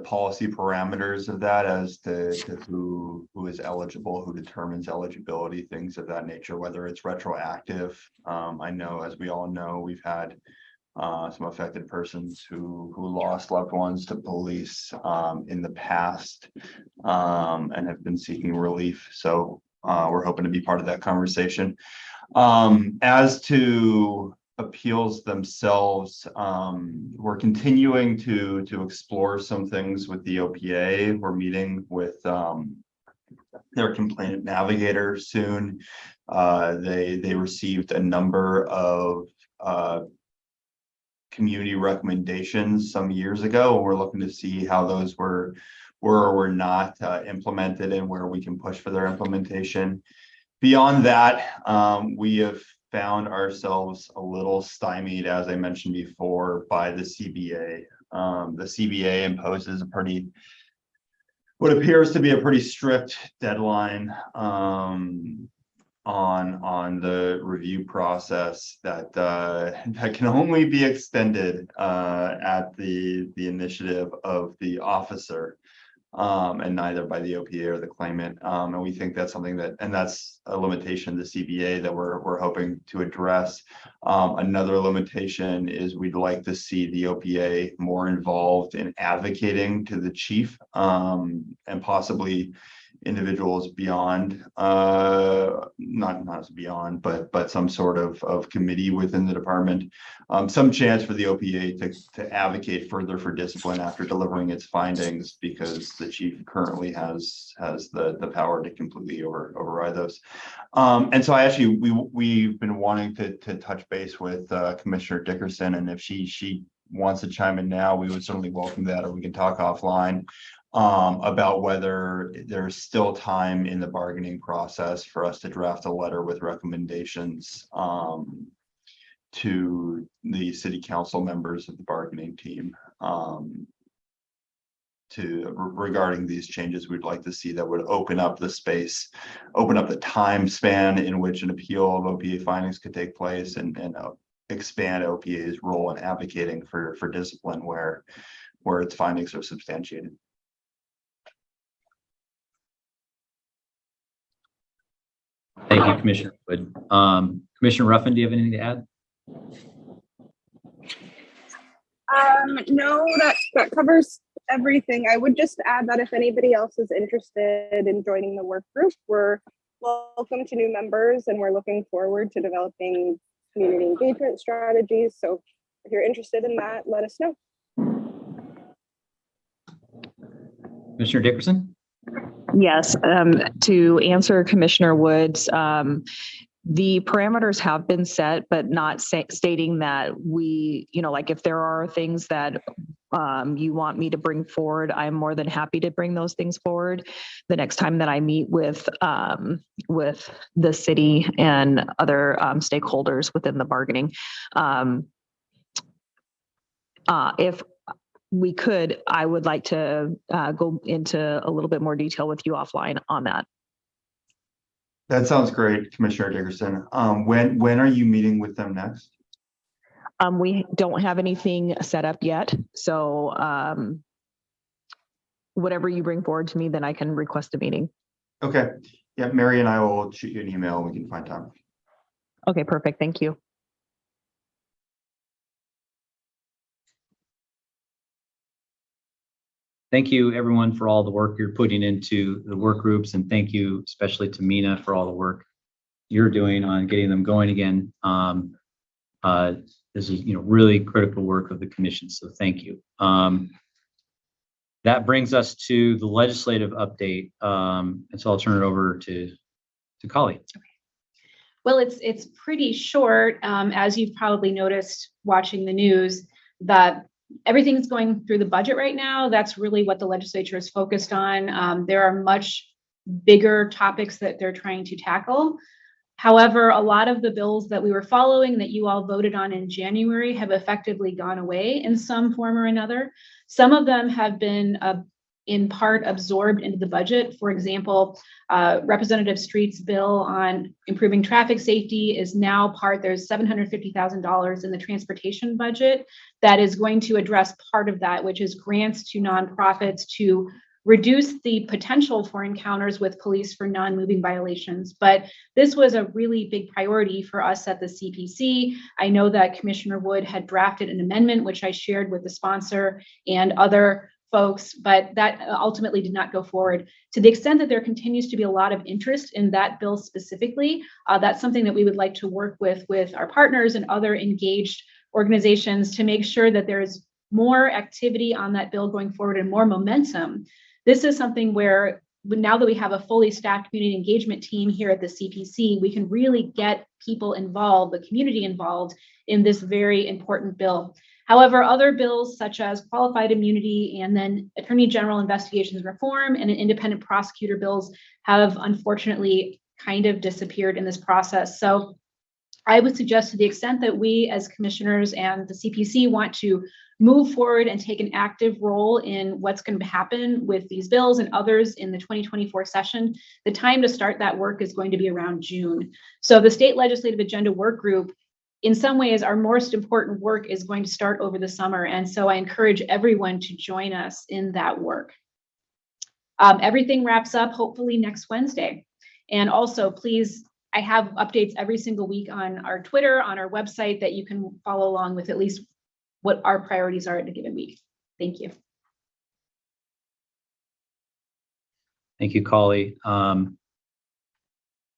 policy parameters of that as to who is eligible, who determines eligibility, things of that nature, whether it's retroactive. I know, as we all know, we've had some affected persons who lost loved ones to police in the past and have been seeking relief. So we're hoping to be part of that conversation. As to appeals themselves, we're continuing to explore some things with the OPA. We're meeting with their complainant navigator soon. They received a number of community recommendations some years ago. We're looking to see how those were or were not implemented and where we can push for their implementation. Beyond that, we have found ourselves a little stymied, as I mentioned before, by the CBA. The CBA imposes what appears to be a pretty strict deadline on the review process that can only be extended at the initiative of the officer, and neither by the OPA or the claimant. And we think that's something that's a limitation of the CBA that we're hoping to address. Another limitation is we'd like to see the OPA more involved in advocating to the chief, and possibly individuals beyond, not as beyond, but some sort of committee within the department, some chance for the OPA to advocate further for discipline after delivering its findings, because the chief currently has the power to completely override those. And so we've been wanting to touch base with Commissioner Dickerson, and if she wants to chime in now, we would certainly welcome that, or we can talk offline about whether there's still time in the bargaining process for us to draft a letter with recommendations to the city council members of the bargaining team regarding these changes we'd like to see that would open up the space, open up the time span in which an appeal of OPA findings could take place, and expand OPA's role in advocating for discipline where its findings are substantiated. Thank you, Commissioner Wood. Commissioner Ruffin, do you have anything to add? No, that covers everything. I would just add that if anybody else is interested in joining the work group, we're welcome to new members, and we're looking forward to developing community engagement strategies. So if you're interested in that, let us know. Commissioner Dickerson? Yes, to answer Commissioner Woods, the parameters have been set, but not stating that we, like if there are things that you want me to bring forward, I'm more than happy to bring those things forward the next time that I meet with the city and other stakeholders within the bargaining. If we could, I would like to go into a little bit more detail with you offline on that. That sounds great, Commissioner Dickerson. When are you meeting with them next? We don't have anything set up yet. So whatever you bring forward to me, then I can request a meeting. Okay. Yeah, Mary and I will shoot you an email and we can find time. Okay, perfect. Thank you. Thank you, everyone, for all the work you're putting into the work groups, and thank you especially to Mina for all the work you're doing on getting them going again. This is, really critical work of the commission, so thank you. That brings us to the legislative update, and so I'll turn it over to Kali. Well, it's pretty short, as you've probably noticed watching the news, that everything's going through the budget right now. That's really what the legislature is focused on. There are much bigger topics that they're trying to tackle. However, a lot of the bills that we were following that you all voted on in January have effectively gone away in some form or another. Some of them have been in part absorbed into the budget. For example, Representative Street's bill on improving traffic safety is now there's $750,000 in the transportation budget that is going to address part of that, which is grants to nonprofits to reduce the potential for encounters with police for non-moving violations. But this was a really big priority for us at the CPC. I know that Commissioner Wood had drafted an amendment, which I shared with the sponsor and other folks, but that ultimately did not go forward. To the extent that there continues to be a lot of interest in that bill specifically, that's something that we would like to work with our partners and other engaged organizations to make sure that there's more activity on that bill going forward and more momentum. This is something where now that we have a fully staffed community engagement team here at the CPC, we can really get people involved, the community involved in this very important bill. However, other bills such as qualified immunity and then Attorney General investigations reform and an independent prosecutor bills have unfortunately kind of disappeared in this process. So I would suggest, to the extent that we as commissioners and the CPC want to move forward and take an active role in what's going to happen with these bills and others in the 2024 session, the time to start that work is going to be around June. So the State Legislative Agenda Work Group, in some ways, our most important work is going to start over the summer. And so I encourage everyone to join us in that work. Everything wraps up hopefully next Wednesday. And also, please, I have updates every single week on our Twitter, on our website, that you can follow along with at least what our priorities are in a given week. Thank you. Thank you, Collie. I'll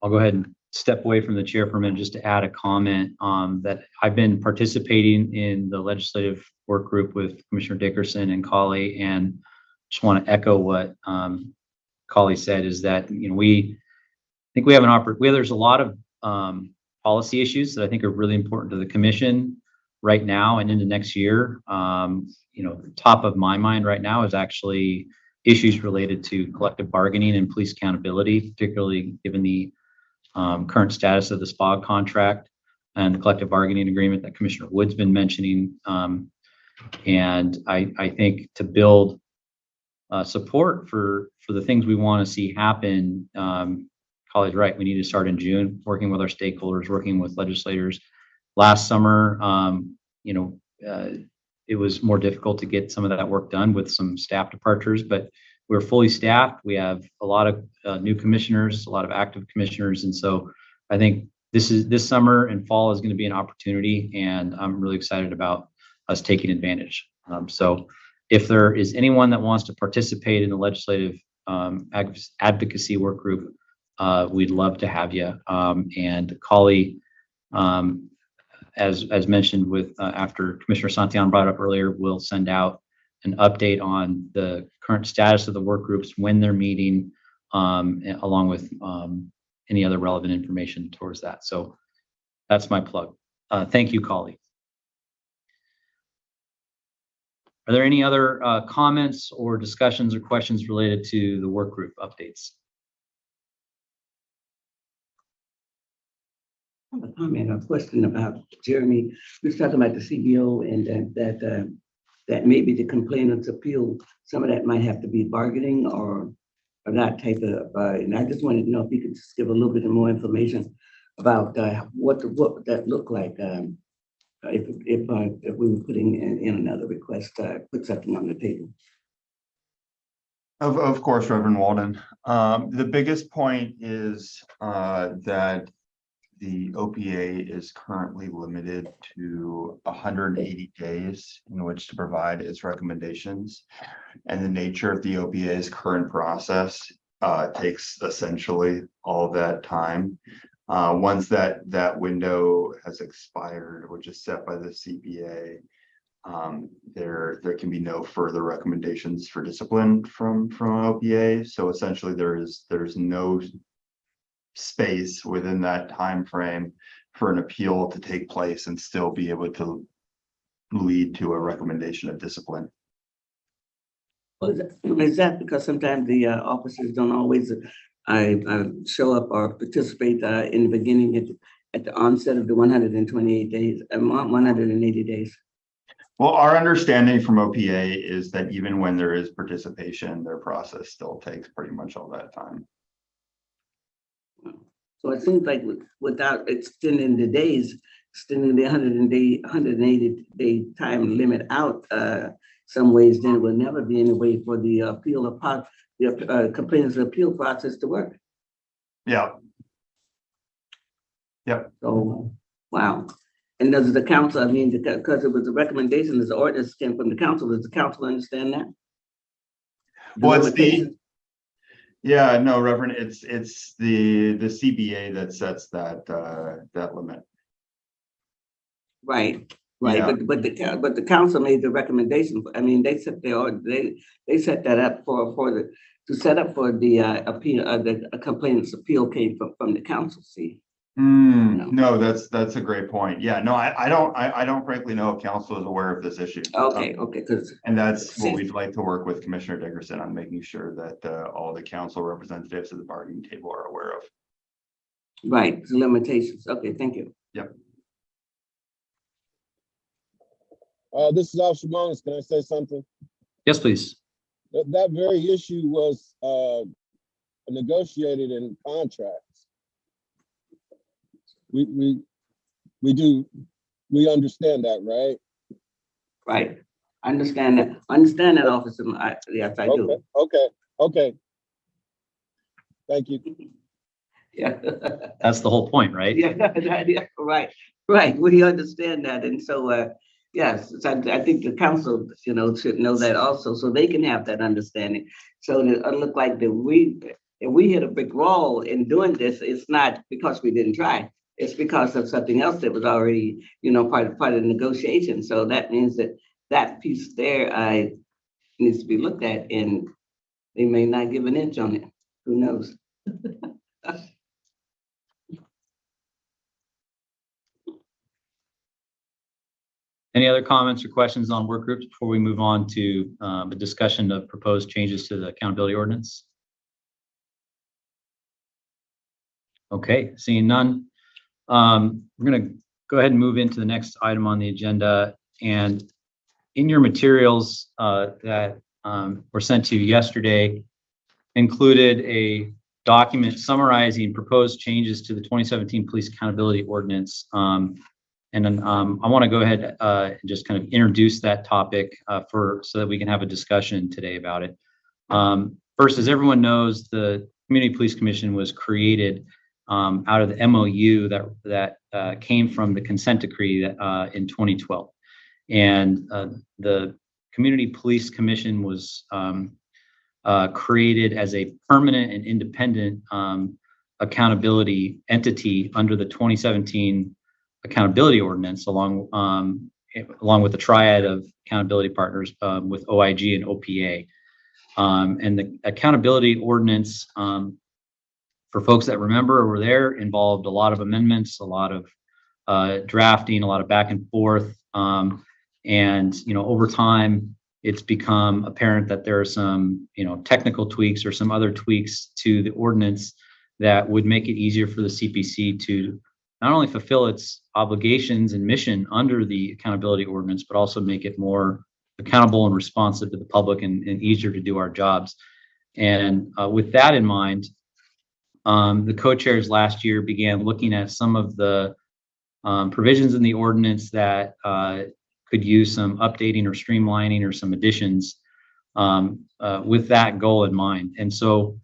go ahead and step away from the chair for a minute just to add a comment that I've been participating in the legislative work group with Commissioner Dickerson and Collie, and just want to echo what Collie said, is that, you know, we think we have an opportunity. There's a lot of policy issues that I think are really important to the commission right now and into next year. You know, top of my mind right now is actually issues related to collective bargaining and police accountability, particularly given the current status of the SPOG contract and the collective bargaining agreement that Commissioner Wood's been mentioning. And I think to build support for the things we want to see happen, Collie's right, we need to start in June, working with our stakeholders, working with legislators. Last summer, you know, it was more difficult to get some of that work done with some staff departures, but we're fully staffed. We have a lot of new commissioners, a lot of active commissioners. And so I think this summer and fall is going to be an opportunity, and I'm really excited about us taking advantage. So if there is anyone that wants to participate in the legislative advocacy work group, we'd love to have you. And Collie, as mentioned with after Commissioner Santillan brought up earlier, we'll send out an update on the current status of the work groups, when they're meeting, along with any other relevant information towards that. So that's my plug. Thank you, Collie. Are there any other comments or discussions or questions related to the work group updates? I have a comment or question about Jeremy. We was talking about the CBO and that maybe the complainant's appeal, some of that might have to be bargaining or that type of, and I just wanted to know if you could just give a little bit more information about what that looked like if we were putting in another request, put something on the table. Of course, Reverend Walden. The biggest point is that the OPA is currently limited to 180 days in which to provide its recommendations. And the nature of the OPA's current process takes essentially all that time. Once that window has expired, which is set by the CPA, there can be no further recommendations for discipline from OPA. So essentially there's no space within that time frame for an appeal to take place and still be able to lead to a recommendation of discipline. Well, is that because sometimes the officers don't always show up or participate in the beginning at the onset of the 128 days, 180 days? Well, our understanding from OPA is that even when there is participation, their process still takes pretty much all that time. So it seems like without extending the days, extending the 180 day time limit out, some ways, then it will never be any way for the appeal of the complainant's appeal process to work. Yeah. Yep. So, wow. And does the council, I mean, because it was a recommendation, the ordinance came from the council, does the council understand that? What's yeah, no, Reverend, it's the CBA that sets that limit. Right. Yeah. But the council made the recommendation. I mean, they set they set that up to set up for the appeal. The complainant's appeal came from the council. See. No, that's a great point. Yeah, no, I don't frankly know if council is aware of this issue. Okay, and that's what we'd like to work with Commissioner Dickerson on, making sure that all the council representatives of the bargaining table are aware of. Right, the limitations. Okay, thank you. Yep. This is Officer Mullins. Can I say something? Yes, please. That very issue was negotiated in contracts. We understand that, right? Right. Understand that, Officer. Yes, I do. Okay. Thank you. Yeah. That's the whole point, right? Yeah, right. We understand that. And so, yes, so I think the council, should know that also, so they can have that understanding. So it look like if we hit a big wall in doing this, it's not because we didn't try. It's because of something else that was already, part of the negotiation. So that means that piece there needs to be looked at, and they may not give an inch on it. Who knows? Any other comments or questions on work groups before we move on to a discussion of proposed changes to the accountability ordinance? Okay, seeing none. We're going to go ahead and move into the next item on the agenda. And in your materials that were sent to you yesterday included a document summarizing proposed changes to the 2017 Police Accountability Ordinance. And then I want to go ahead and just kind of introduce that topic so that we can have a discussion today about it. First, as everyone knows, the Community Police Commission was created out of the MOU that came from the consent decree in 2012. And the Community Police Commission was created as a permanent and independent accountability entity under the 2017 Accountability Ordinance, along with the triad of accountability partners with OIG and OPA. And the Accountability Ordinance, for folks that remember or were there, involved a lot of amendments, a lot of drafting, a lot of back and forth. And over time, it's become apparent that there are some technical tweaks or some other tweaks to the ordinance that would make it easier for the CPC to not only fulfill its obligations and mission under the accountability ordinance, but also make it more accountable and responsive to the public and easier to do our jobs. And with that in mind, the co-chairs last year began looking at some of the provisions in the ordinance that could use some updating or streamlining or some additions with that goal in mind. And so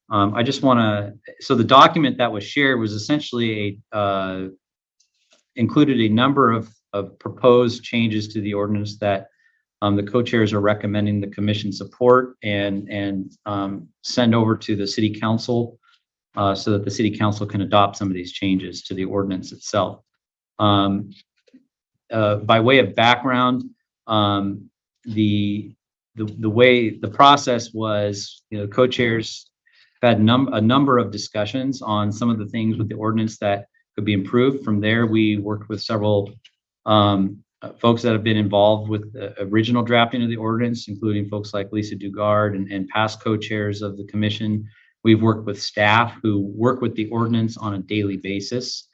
I just want to, so the document that was shared was essentially included a number of proposed changes to the ordinance that the co-chairs are recommending the commission support and send over to the city council so that the city council can adopt some of these changes to the ordinance itself. By way of background, the way the process was, co-chairs had a number of discussions on some of the things with the ordinance that could be improved. From there, we worked with several folks that have been involved with the original drafting of the ordinance, including folks like Lisa Dugard and past co-chairs of the commission. We've worked with staff who work with the ordinance on a daily basis.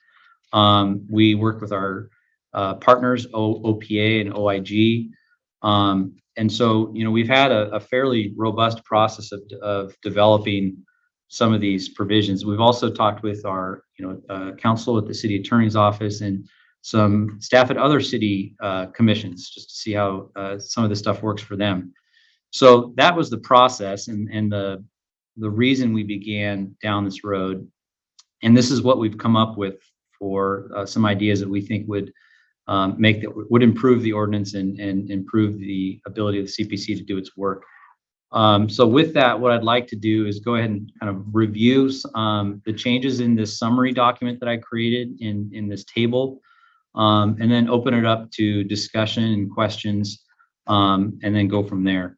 We worked with our partners, OPA and OIG. And so, we've had a fairly robust process of developing some of these provisions. We've also talked with our, counsel at the city attorney's office and some staff at other city commissions, just to see how some of this stuff works for them. So that was the process and the reason we began down this road. And this is what we've come up with for some ideas that we think would would improve the ordinance and improve the ability of the CPC to do its work. So with that, what I'd like to do is go ahead and kind of review the changes in this summary document that I created in this table, and then open it up to discussion and questions, and then go from there.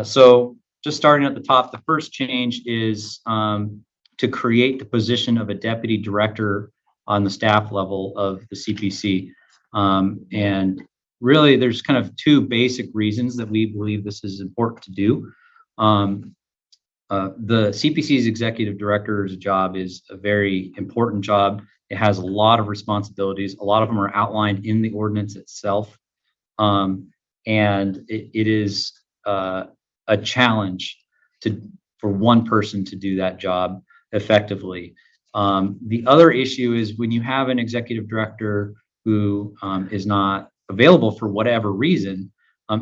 So just starting at the top, the first change is to create the position of a deputy director on the staff level of the CPC. And really, there's kind of two basic reasons that we believe this is important to do. The CPC's executive director's job is a very important job. It has a lot of responsibilities. A lot of them are outlined in the ordinance itself. And it is a challenge for one person to do that job effectively. The other issue is when you have an executive director who is not available for whatever reason,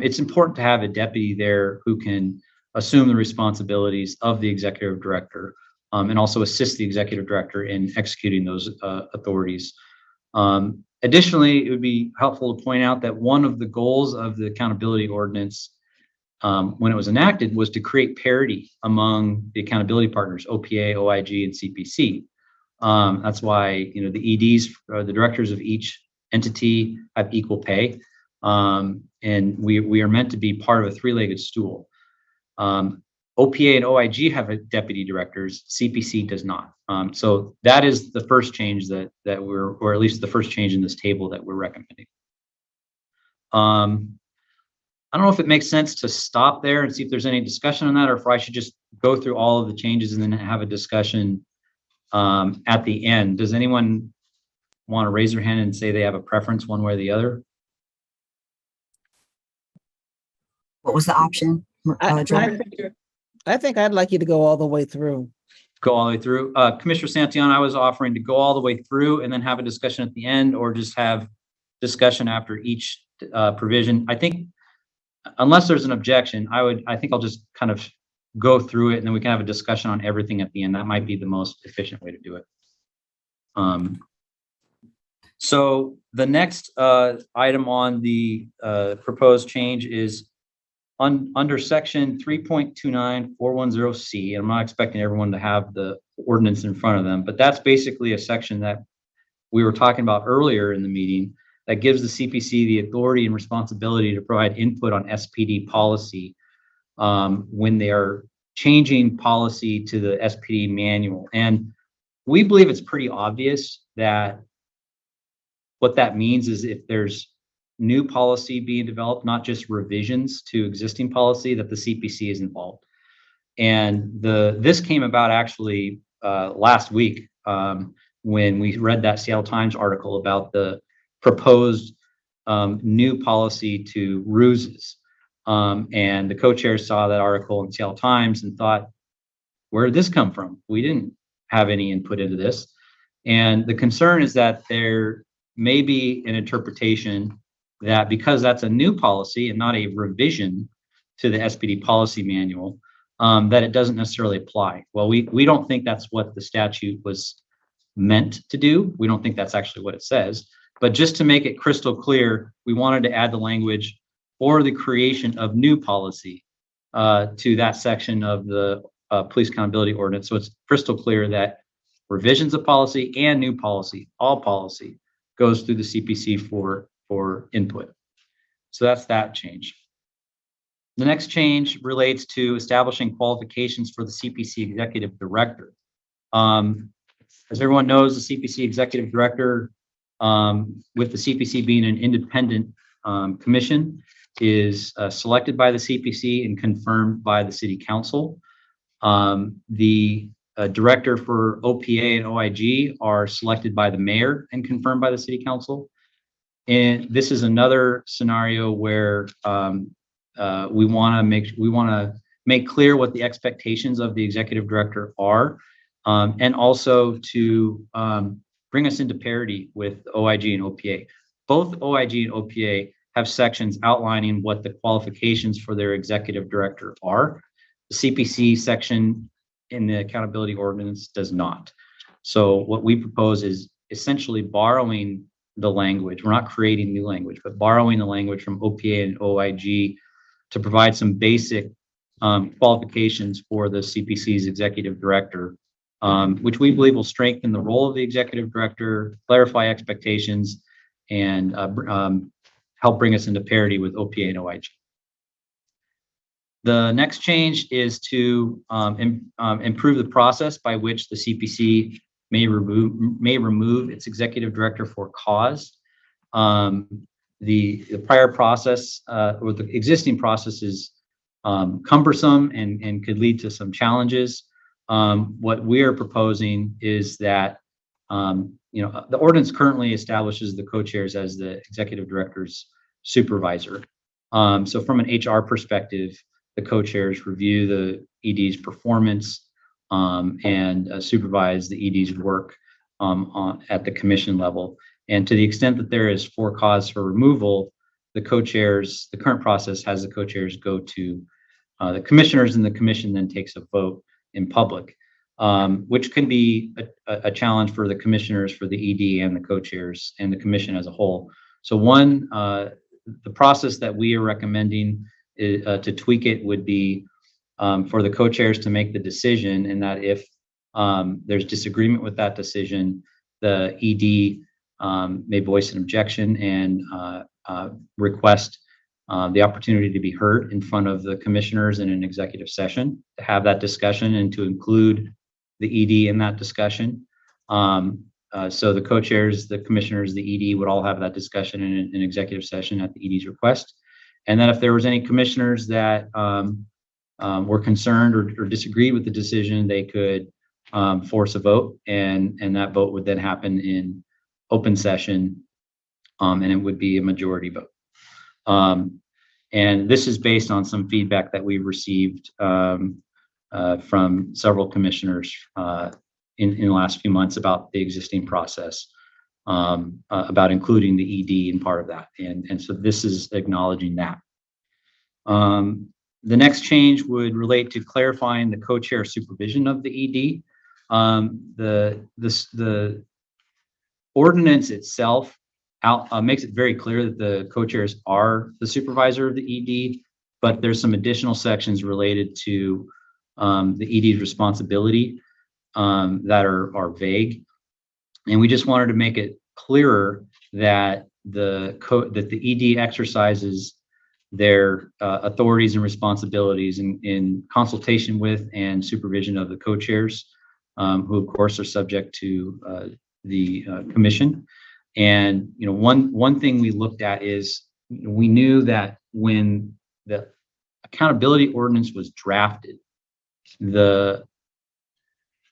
it's important to have a deputy there who can assume the responsibilities of the executive director and also assist the executive director in executing those authorities. Additionally, it would be helpful to point out that one of the goals of the accountability ordinance when it was enacted was to create parity among the accountability partners, OPA, OIG, and CPC. That's why, you know, the EDs, the directors of each entity have equal pay. And we are meant to be part of a three-legged stool. OPA and OIG have deputy directors, CPC does not. So that is the first change that we're, or at least the first change in this table that we're recommending. I don't know if it makes sense to stop there and see if there's any discussion on that, or if I should just go through all of the changes and then have a discussion at the end. Does anyone want to raise their hand and say they have a preference one way or the other? What was the option? I think I'd like you to go all the way through. Go all the way through. Commissioner Santillan, I was offering to go all the way through and then have a discussion at the end, or just have discussion after each provision. I think unless there's an objection, I think I'll just kind of go through it and then we can have a discussion on everything at the end. That might be the most efficient way to do it. So the next item on the proposed change is under section 3.29410C. I'm not expecting everyone to have the ordinance in front of them, but that's basically a section that we were talking about earlier in the meeting that gives the CPC the authority and responsibility to provide input on SPD policy when they are changing policy to the SPD manual. And we believe it's pretty obvious that what that means is if there's new policy being developed, not just revisions to existing policy, that the CPC is involved. And this came about actually last week when we read that Seattle Times article about the proposed new policy to ruses. And the co-chairs saw that article in Seattle Times and thought, where did this come from? We didn't have any input into this. And the concern is that there may be an interpretation that because that's a new policy and not a revision to the SPD policy manual, that it doesn't necessarily apply. Well, we don't think that's what the statute was meant to do. We don't think that's actually what it says. But just to make it crystal clear, we wanted to add the language or the creation of new policy to that section of the police accountability ordinance. So it's crystal clear that revisions of policy and new policy, all policy, goes through the CPC for input. So that's that change. The next change relates to establishing qualifications for the CPC executive director. As everyone knows, the CPC executive director, with the CPC being an independent commission, is selected by the CPC and confirmed by the city council. The director for OPA and OIG are selected by the mayor and confirmed by the city council. And this is another scenario where we want to make clear what the expectations of the executive director are, and also to bring us into parity with OIG and OPA. Both OIG and OPA have sections outlining what the qualifications for their executive director are. The CPC section in the accountability ordinance does not. So what we propose is essentially borrowing the language. We're not creating new language, but borrowing the language from OPA and OIG to provide some basic qualifications for the CPC's executive director, which we believe will strengthen the role of the executive director, clarify expectations, and help bring us into parity with OPA and OIG. The next change is to improve the process by which the CPC may remove its executive director for cause. The prior process or the existing process is cumbersome and could lead to some challenges. What we are proposing is that the ordinance currently establishes the co-chairs as the executive director's supervisor. So from an HR perspective, the co-chairs review the ED's performance and supervise the ED's work at the commission level. And to the extent that there is for cause for removal, the co-chairs, the current process has the co-chairs go to the commissioners, and the commission then takes a vote in public, which can be a challenge for the commissioners, for the ED and the co-chairs and the commission as a whole. So the process that we are recommending to tweak it would be for the co-chairs to make the decision, and that if there's disagreement with that decision, the ED may voice an objection and request the opportunity to be heard in front of the commissioners in an executive session, to have that discussion and to include the ED in that discussion. So the co-chairs, the commissioners, the ED would all have that discussion in an executive session at the ED's request. And then if there was any commissioners that were concerned or disagreed with the decision, they could force a vote, and that vote would then happen in open session, and it would be a majority vote. And this is based on some feedback that we've received from several commissioners in the last few months about the existing process, about including the ED in part of that. And so this is acknowledging that. The next change would relate to clarifying the co-chair supervision of the ED. The ordinance itself makes it very clear that the co-chairs are the supervisor of the ED, but there's some additional sections related to the ED's responsibility that are vague. And we just wanted to make it clearer that the ED exercises their authorities and responsibilities in consultation with and supervision of the co-chairs, who of course are subject to the commission. And one thing we looked at is we knew that when the accountability ordinance was drafted,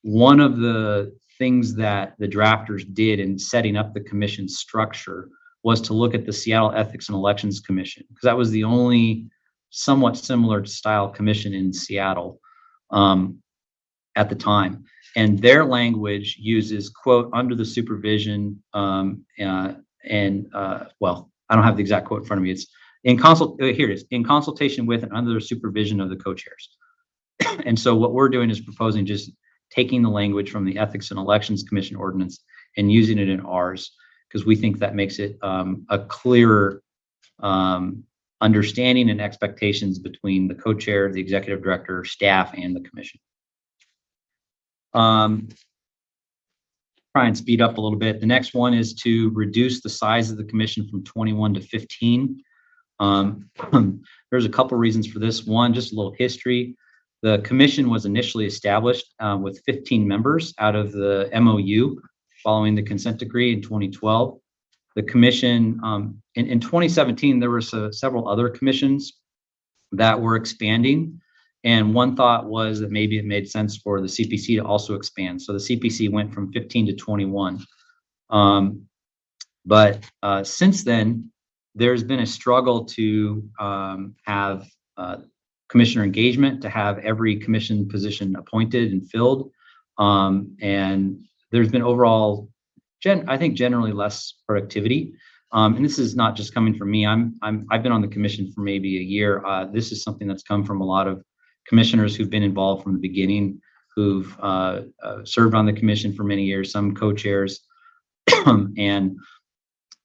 one of the things that the drafters did in setting up the commission structure was to look at the Seattle Ethics and Elections Commission, because that was the only somewhat similar style commission in Seattle at the time. And their language uses, quote, under the supervision, well, I don't have the exact quote in front of me. It's here it is, in consultation with and under the supervision of the co-chairs. And so what we're doing is proposing just taking the language from the Ethics and Elections Commission ordinance and using it in ours, because we think that makes it a clearer understanding and expectations between the co-chair, the executive director, staff, and the commission. Try and speed up a little bit. The next one is to reduce the size of the commission from 21 to 15. There's a couple reasons for this. One, just a little history. The commission was initially established with 15 members out of the MOU following the consent decree in 2012. The commission, in 2017, there were several other commissions that were expanding. And one thought was that maybe it made sense for the CPC to also expand. So the CPC went from 15 to 21. But since then, there's been a struggle to have commissioner engagement, to have every commission position appointed and filled. And there's been overall, I think, generally less productivity. And this is not just coming from me. I've been on the commission for maybe a year. This is something that's come from a lot of commissioners who've been involved from the beginning, who've served on the commission for many years, some co-chairs, and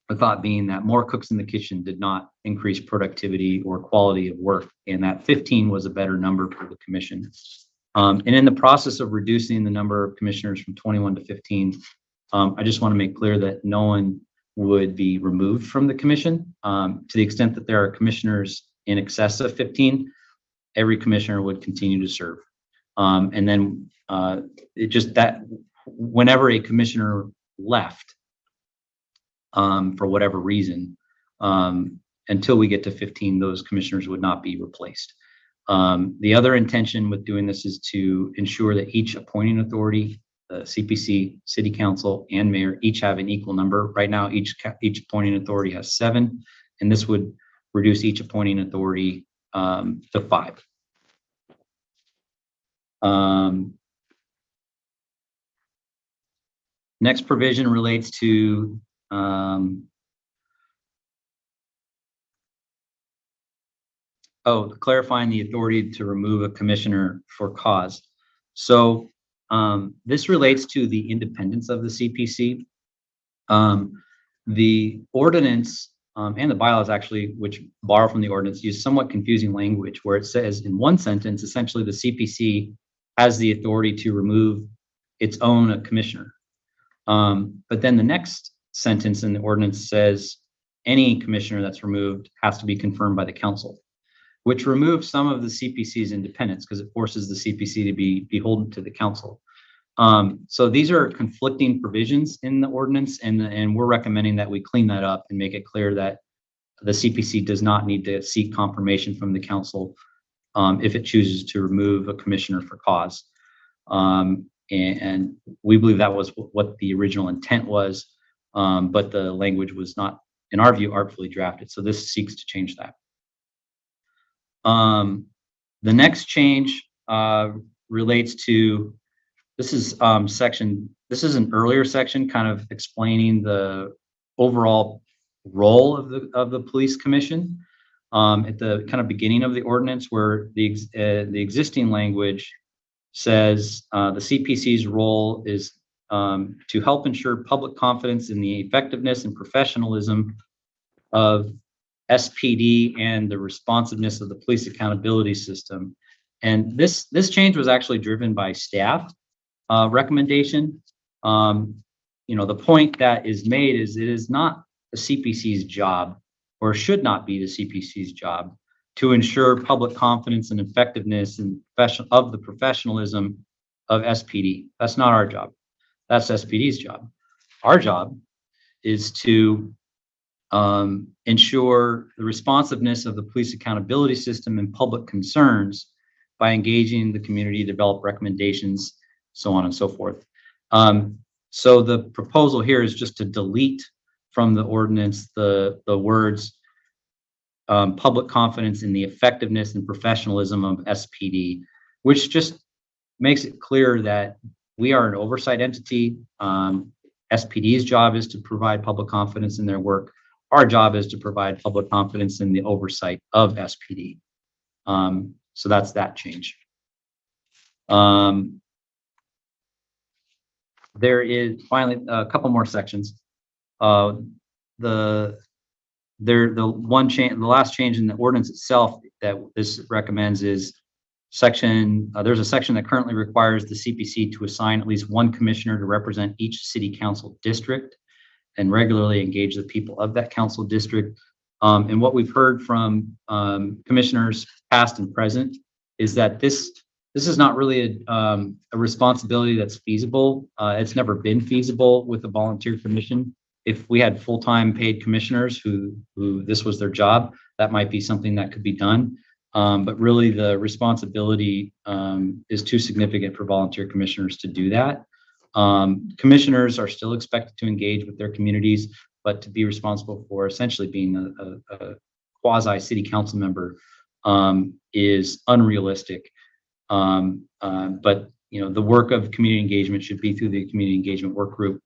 the thought being that more cooks in the kitchen did not increase productivity or quality of work, and that 15 was a better number for the commission. And in the process of reducing the number of commissioners from 21 to 15, I just want to make clear that no one would be removed from the commission. To the extent that there are commissioners in excess of 15, every commissioner would continue to serve. And then it just that whenever a commissioner left, for whatever reason, until we get to 15, those commissioners would not be replaced. The other intention with doing this is to ensure that each appointing authority the CPC, city council, and mayor each have an equal number. Right now, each appointing authority has 7, and this would reduce each appointing authority to 5. Next provision relates to clarifying the authority to remove a commissioner for cause. So this relates to the independence of the CPC. The ordinance and the bylaws actually, which borrow from the ordinance, use somewhat confusing language where it says in one sentence, essentially the CPC has the authority to remove its own commissioner. But then the next sentence in the ordinance says any commissioner that's removed has to be confirmed by the council, which removes some of the CPC's independence because it forces the CPC to be beholden to the council. So these are conflicting provisions in the ordinance, and we're recommending that we clean that up and make it clear that the CPC does not need to seek confirmation from the council if it chooses to remove a commissioner for cause. And we believe that was what the original intent was, but the language was not, in our view, artfully drafted. So this seeks to change that. The next change relates to, this is an earlier section kind of explaining the overall role of the police commission at the kind of beginning of the ordinance, where the existing language says the CPC's role is to help ensure public confidence in the effectiveness and professionalism of SPD and the responsiveness of the police accountability system. And this change was actually driven by staff recommendation. The point that is made is it is not the CPC's job, or should not be the CPC's job, to ensure public confidence and effectiveness and of the professionalism of SPD. That's not our job. That's SPD's job. Our job is to ensure the responsiveness of the police accountability system and public concerns by engaging the community, develop recommendations, so on and so forth. So the proposal here is just to delete from the ordinance the words public confidence in the effectiveness and professionalism of SPD, which just makes it clear that we are an oversight entity. SPD's job is to provide public confidence in their work. Our job is to provide public confidence in the oversight of SPD. So that's that change. There is finally a couple more sections. The last change in the ordinance itself that this recommends is there's a section that currently requires the CPC to assign at least one commissioner to represent each city council district and regularly engage the people of that council district. And what we've heard from commissioners past and present is that this is not really a responsibility that's feasible. It's never been feasible with a volunteer commission. If we had full-time paid commissioners who this was their job, that might be something that could be done. But really the responsibility is too significant for volunteer commissioners to do that. Commissioners are still expected to engage with their communities, but to be responsible for essentially being a quasi city council member is unrealistic. But the work of community engagement should be through the community engagement work group.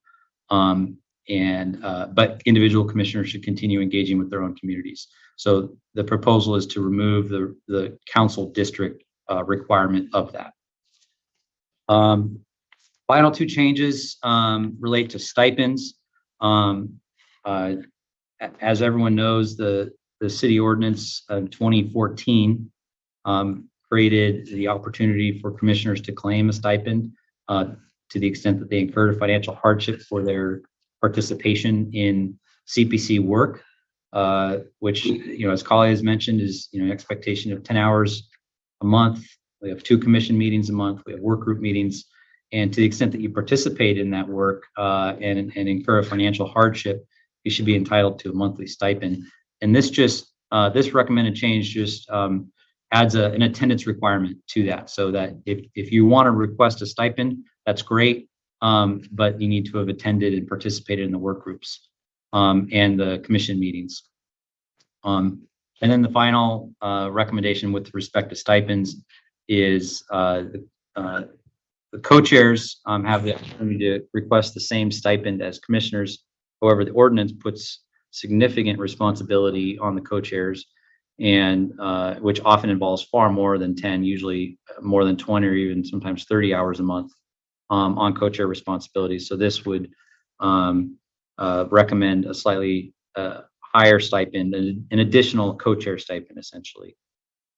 But individual commissioners should continue engaging with their own communities. So the proposal is to remove the council district requirement of that. Final two changes relate to stipends. As everyone knows, the city ordinance of 2014 created the opportunity for commissioners to claim a stipend to the extent that they incurred a financial hardship for their participation in CPC work, which, as Kali has mentioned, is an expectation of 10 hours a month. We have 2 commission meetings a month. We have work group meetings. And to the extent that you participate in that work and incur a financial hardship, you should be entitled to a monthly stipend. And this recommended change just adds an attendance requirement to that, so that if you want to request a stipend, that's great. but you need to have attended and participated in the work groups and the commission meetings. And then the final recommendation with respect to stipends is the co-chairs have the opportunity to request the same stipend as commissioners. However, the ordinance puts significant responsibility on the co-chairs, and which often involves far more than 10, usually more than 20 or even sometimes 30 hours a month on co-chair responsibilities. So this would recommend a slightly higher stipend, an additional co-chair stipend essentially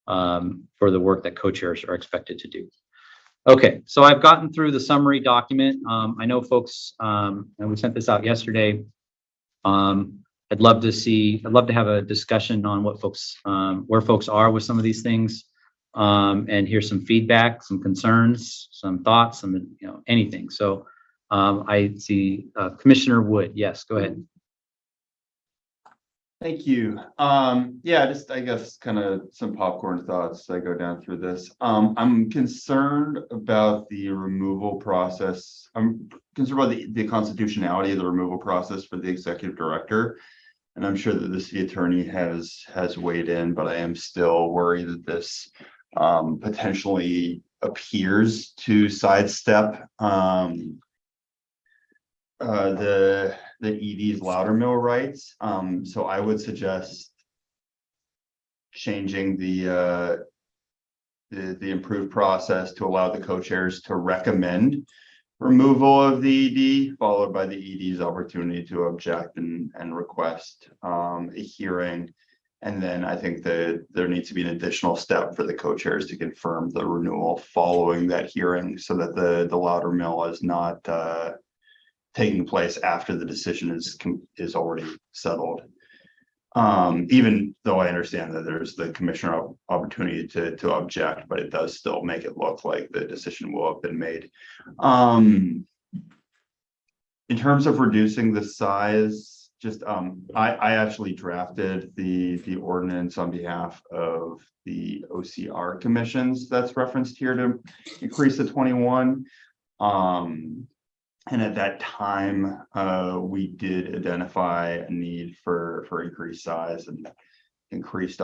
for the work that co-chairs are expected to do. Okay, so I've gotten through the summary document. I know folks, and we sent this out yesterday. I'd love to have a discussion on what folks, where folks are with some of these things, and hear some feedback, some concerns, some thoughts, some, anything. So I see Commissioner Wood. Yes, go ahead. Thank you. Yeah, just I guess kind of some popcorn thoughts as I go down through this. I'm concerned about the removal process. I'm concerned about the constitutionality of the removal process for the executive director. And I'm sure that the city attorney has weighed in, but I am still worried that this potentially appears to sidestep the ED's Loudermill rights. So I would suggest changing the improved process to allow the co-chairs to recommend removal of the ED, followed by the ED's opportunity to object and request a hearing. And then I think that there needs to be an additional step for the co-chairs to confirm the renewal following that hearing, so that the Loudermill is not taking place after the decision is already settled. Even though I understand that there's the commissioner opportunity to object, but it does still make it look like the decision will have been made. In terms of reducing the size, just I actually drafted the ordinance on behalf of the OCR commissions that's referenced here to increase to 21. And at that time, we did identify a need for increased size and increased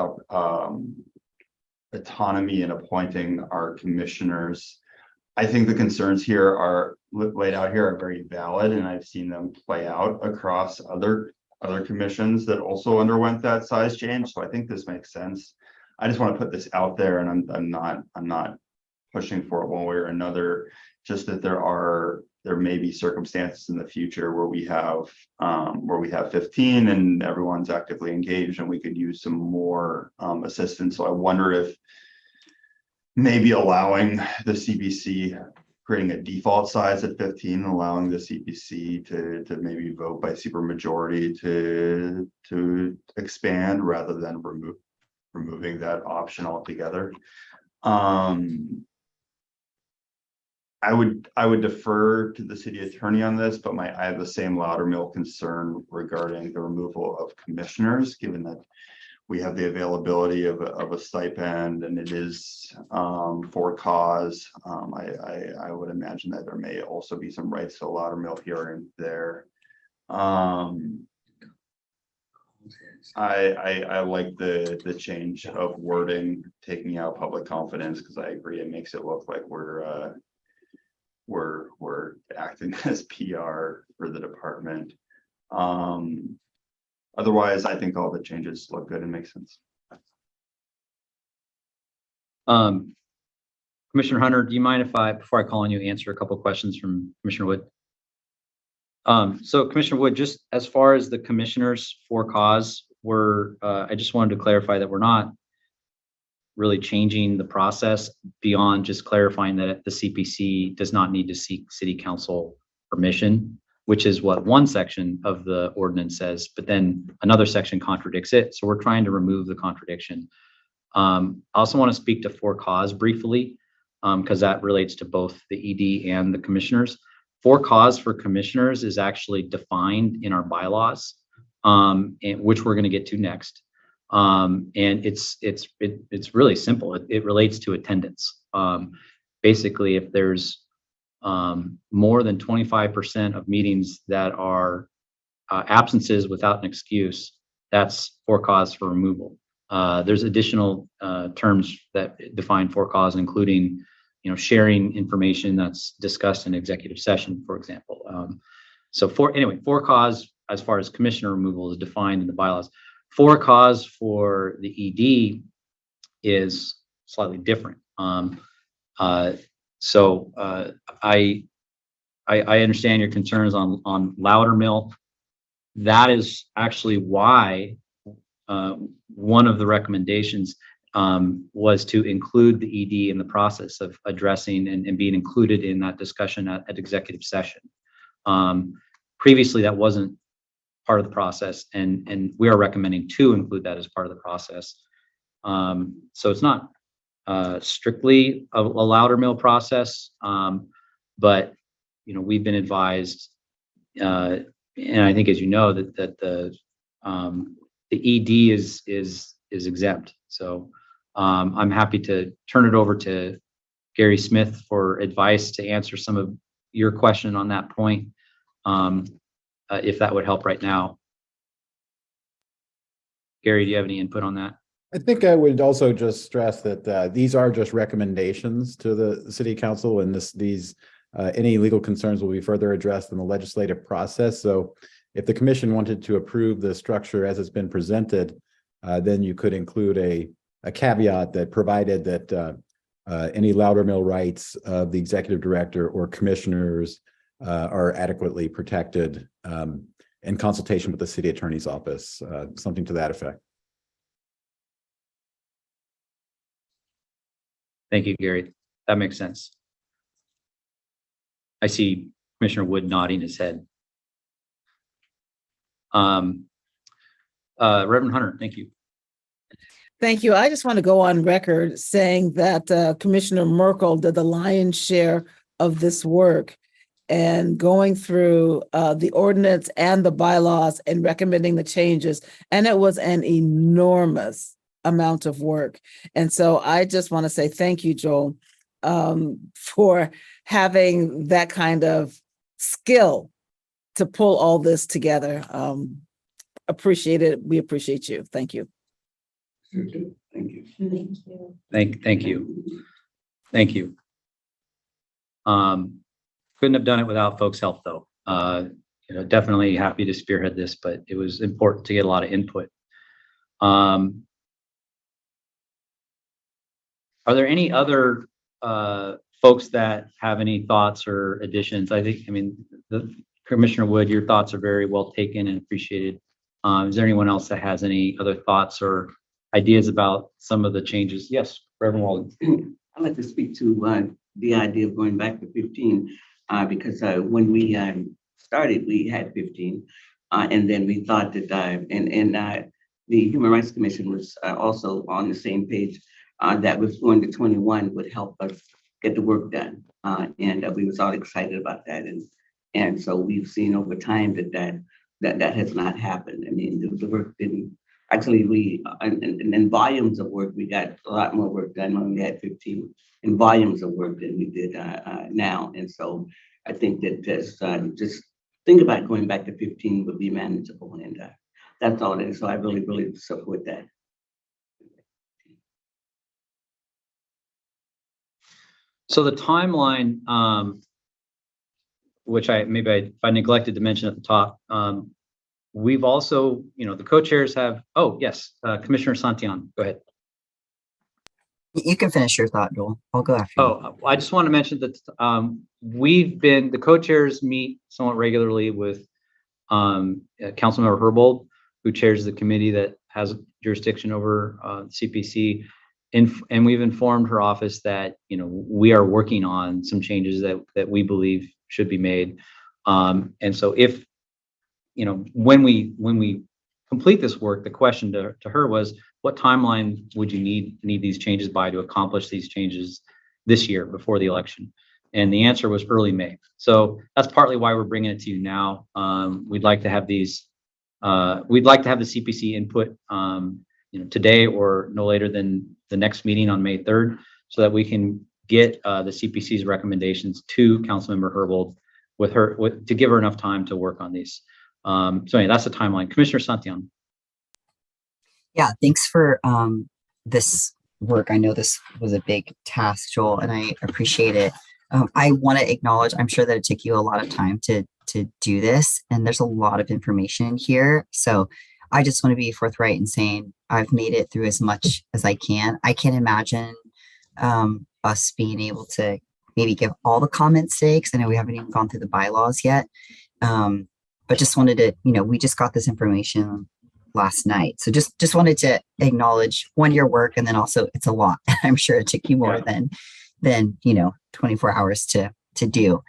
autonomy in appointing our commissioners. I think the concerns here are laid out here are very valid, and I've seen them play out across other commissions that also underwent that size change. So I think this makes sense. I just want to put this out there, and I'm not pushing for it one way or another. Just that there may be circumstances in the future where we have 15 and everyone's actively engaged, and we could use some more assistance. So I wonder if maybe allowing the CPC, creating a default size at 15, and allowing the CPC to maybe vote by supermajority to expand rather than removing that option altogether. I would defer to the city attorney on this, but I have the same Loudermill concern regarding the removal of commissioners, given that we have the availability of a stipend, and it is for cause. I would imagine that there may also be some rights to a Loudermill hearing there. I like the change of wording, taking out public confidence, because I agree it makes it look like we're acting as PR for the department. Otherwise, I think all the changes look good and make sense. Commissioner Hunter, do you mind if before I call on you, answer a couple of questions from Commissioner Wood? So Commissioner Wood, just as far as the commissioners for cause, I just wanted to clarify that we're not really changing the process beyond just clarifying that the CPC does not need to seek city council permission, which is what one section of the ordinance says, but then another section contradicts it. So we're trying to remove the contradiction. I also want to speak to for cause briefly, because that relates to both the ED and the commissioners. For cause for commissioners is actually defined in our bylaws, and which we're going to get to next. And it's really simple. It relates to attendance. Basically, if there's more than 25% of meetings that are absences without an excuse, that's for cause for removal. There's additional terms that define for cause, including, sharing information that's discussed in executive session, for example. So for cause, as far as commissioner removal is defined in the bylaws, for cause for the ED is slightly different. So I understand your concerns on Loudermill. That is actually why one of the recommendations was to include the ED in the process of addressing and being included in that discussion at executive session. Previously, that wasn't part of the process, and we are recommending to include that as part of the process. So it's not strictly a Loudermill process, but we've been advised, and I think, as you know, that the ED is exempt. So I'm happy to turn it over to Gary Smith for advice to answer some of your question on that point, if that would help right now. Gary, do you have any input on that? I think I would also just stress that these are just recommendations to the city council, and these any legal concerns will be further addressed in the legislative process. So if the commission wanted to approve the structure as it's been presented, then you could include a caveat that provided that any Loudermill rights of the executive director or commissioners are adequately protected in consultation with the city attorney's office, something to that effect. Thank you, Gary. That makes sense. I see Commissioner Wood nodding his head. Reverend Hunter, thank you. Thank you. I just want to go on record saying that Commissioner Merkel did the lion's share of this work and going through the ordinance and the bylaws and recommending the changes. And it was an enormous amount of work. And so I just want to say thank you, Joel, for having that kind of skill to pull all this together. Appreciate it. We appreciate you. Thank you. Thank you. Thank you. Thank you. Couldn't have done it without folks' help, though. Definitely happy to spearhead this, but it was important to get a lot of input. Are there any other folks that have any thoughts or additions? Commissioner Wood, your thoughts are very well taken and appreciated. Is there anyone else that has any other thoughts or ideas about some of the changes? Yes, Reverend Walden. I'd like to speak to the idea of going back to 15, because when we started, we had 15, and then we thought that, the Human Rights Commission was also on the same page, that was going to 21 would help us get the work done, and we was all excited about that, and so we've seen over time that has not happened. I mean, the work didn't. Actually, we in volumes of work, we got a lot more work done when we had 15 in volumes of work than we did now. And so I think that just think about going back to 15 would be manageable. And that's all it is. So I really, really support that. So the timeline, which I neglected to mention at the top, we've also, the co-chairs have, Commissioner Santillan, go ahead. You can finish your thought, Joel. I'll go after you. I just want to mention that the co-chairs meet somewhat regularly with Councilmember Herbold, who chairs the committee that has jurisdiction over CPC. And we've informed her office that, we are working on some changes that we believe should be made. And so if, when we complete this work, the question to her was, what timeline would you need these changes by to accomplish these changes this year before the election? And the answer was early May. So that's partly why we're bringing it to you now. We'd like to have these, we'd like to have the CPC input, today or no later than the next meeting on May 3rd, so that we can get the CPC's recommendations to Councilmember Herbold to give her enough time to work on these. So anyway, that's the timeline. Commissioner Santillan. Yeah, thanks for this work. I know this was a big task, Joel, and I appreciate it. I want to acknowledge, I'm sure that it took you a lot of time to do this, and there's a lot of information in here. So I just want to be forthright in saying I've made it through as much as I can. I can't imagine us being able to maybe give all the comments today, because I know we haven't even gone through the bylaws yet. But just wanted to, we just got this information last night. So just wanted to acknowledge your work, and then also it's a lot. I'm sure it took you more than 24 hours to do.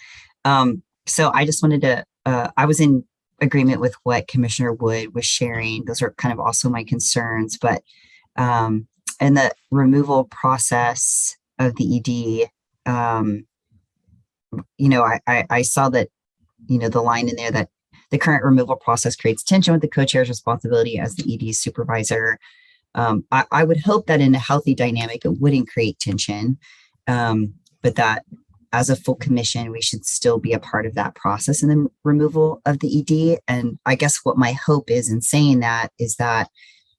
So I just wanted to, I was in agreement with what Commissioner Wood was sharing. Those are kind of also my concerns, but and the removal process of the ED, I saw that, the line in there that the current removal process creates tension with the co-chair's responsibility as the ED supervisor. I would hope that in a healthy dynamic, it wouldn't create tension, but that as a full commission, we should still be a part of that process in the removal of the ED. And I guess what my hope is in saying that is that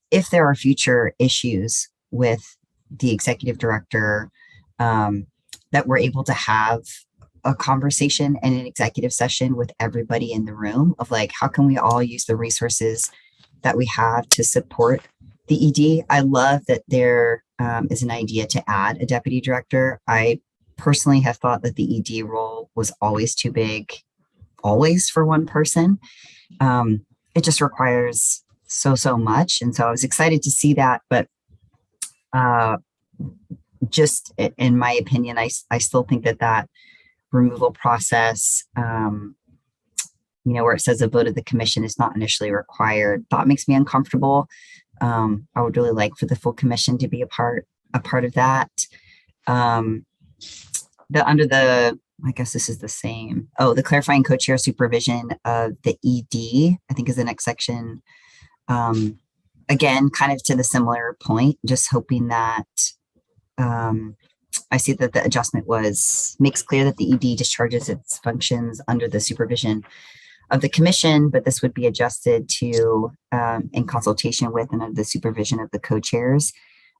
if there are future issues with the executive director, that we're able to have a conversation and an executive session with everybody in the room of like, how can we all use the resources that we have to support the ED? I love that there is an idea to add a deputy director. I personally have thought that the ED role was always too big, always for one person. It just requires so much. And so I was excited to see that, but just in my opinion, I still think that removal process, where it says a vote of the commission is not initially required, that makes me uncomfortable. I would really like for the full commission to be a part of that. I guess this is the same. Oh, the clarifying co-chair supervision of the ED, I think is the next section. Again, kind of to the similar point, just hoping that I see that the adjustment makes clear that the ED discharges its functions under the supervision of the commission, but this would be adjusted to in consultation with and under the supervision of the co-chairs.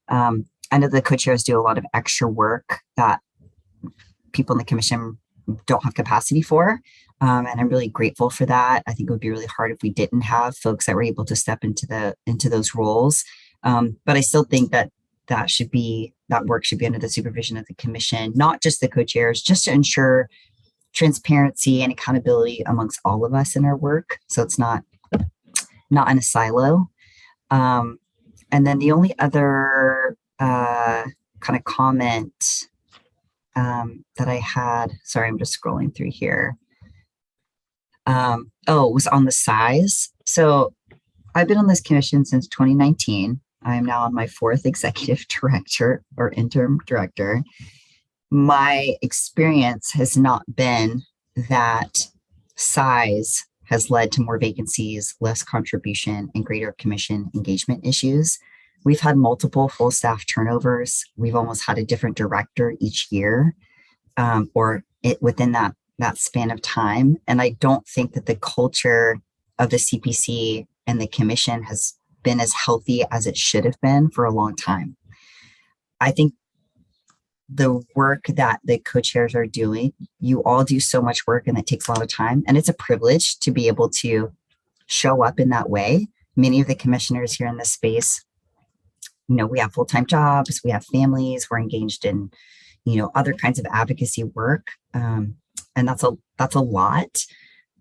I know the co-chairs do a lot of extra work that people in the commission don't have capacity for. And I'm really grateful for that. I think it would be really hard if we didn't have folks that were able to step into those roles. But I still think that work should be under the supervision of the commission, not just the co-chairs, just to ensure transparency and accountability amongst all of us in our work. So it's not in a silo. And then the only other kind of comment that I had, sorry, I'm just scrolling through here. Was on the size. So I've been on this commission since 2019. I am now on my 4th executive director or interim director. My experience has not been that size has led to more vacancies, less contribution, and greater commission engagement issues. We've had multiple full staff turnovers. We've almost had a different director each year, within that span of time. And I don't think that the culture of the CPC and the commission has been as healthy as it should have been for a long time. I think the work that the co-chairs are doing, you all do so much work and it takes a lot of time. And it's a privilege to be able to show up in that way. Many of the commissioners here in this space, we have full-time jobs, we have families, we're engaged in, other kinds of advocacy work. And that's a lot.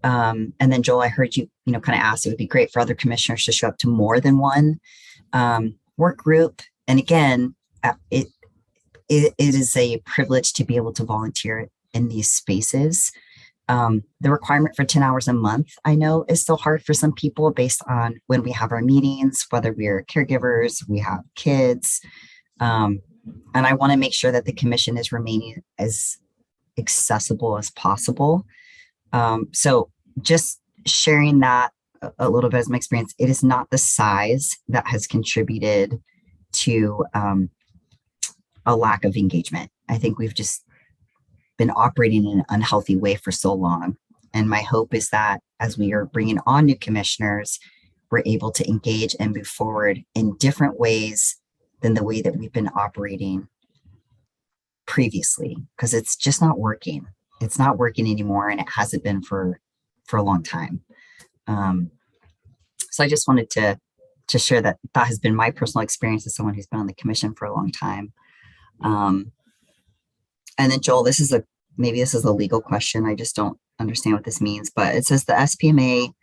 And then Joel, I heard you, kind of ask, it would be great for other commissioners to show up to more than one work group. And again, it is a privilege to be able to volunteer in these spaces. The requirement for 10 hours a month, I know, is still hard for some people based on when we have our meetings, whether we're caregivers, we have kids. And I want to make sure that the commission is remaining as accessible as possible. So just sharing that a little bit as my experience, it is not the size that has contributed to a lack of engagement. I think we've just been operating in an unhealthy way for so long. And my hope is that as we are bringing on new commissioners, we're able to engage and move forward in different ways than the way that we've been operating previously, because it's just not working. It's not working anymore, and it hasn't been for a long time. So I just wanted to share that has been my personal experience as someone who's been on the commission for a long time. And then Joel, maybe this is a legal question. I just don't understand what this means, but it says the SPMA,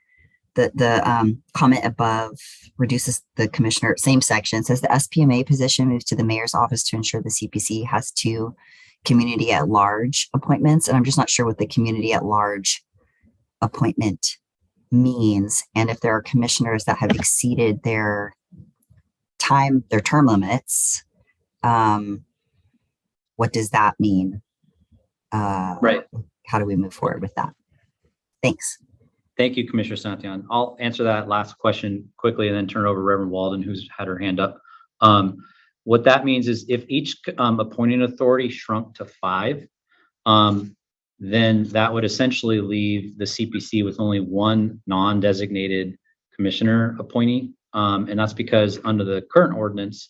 the comment above reduces the commissioner, same section, says the SPMA position moves to the mayor's office to ensure the CPC has 2 community at large appointments. And I'm just not sure what the community at large appointment means. And if there are commissioners that have exceeded their term limits, what does that mean? Right. How do we move forward with that? Thanks. Thank you, Commissioner Santillan. I'll answer that last question quickly and then turn it over to Reverend Walden, who's had her hand up. What that means is if each appointing authority shrunk to 5, then that would essentially leave the CPC with only 1 non-designated commissioner appointee. And that's because under the current ordinance,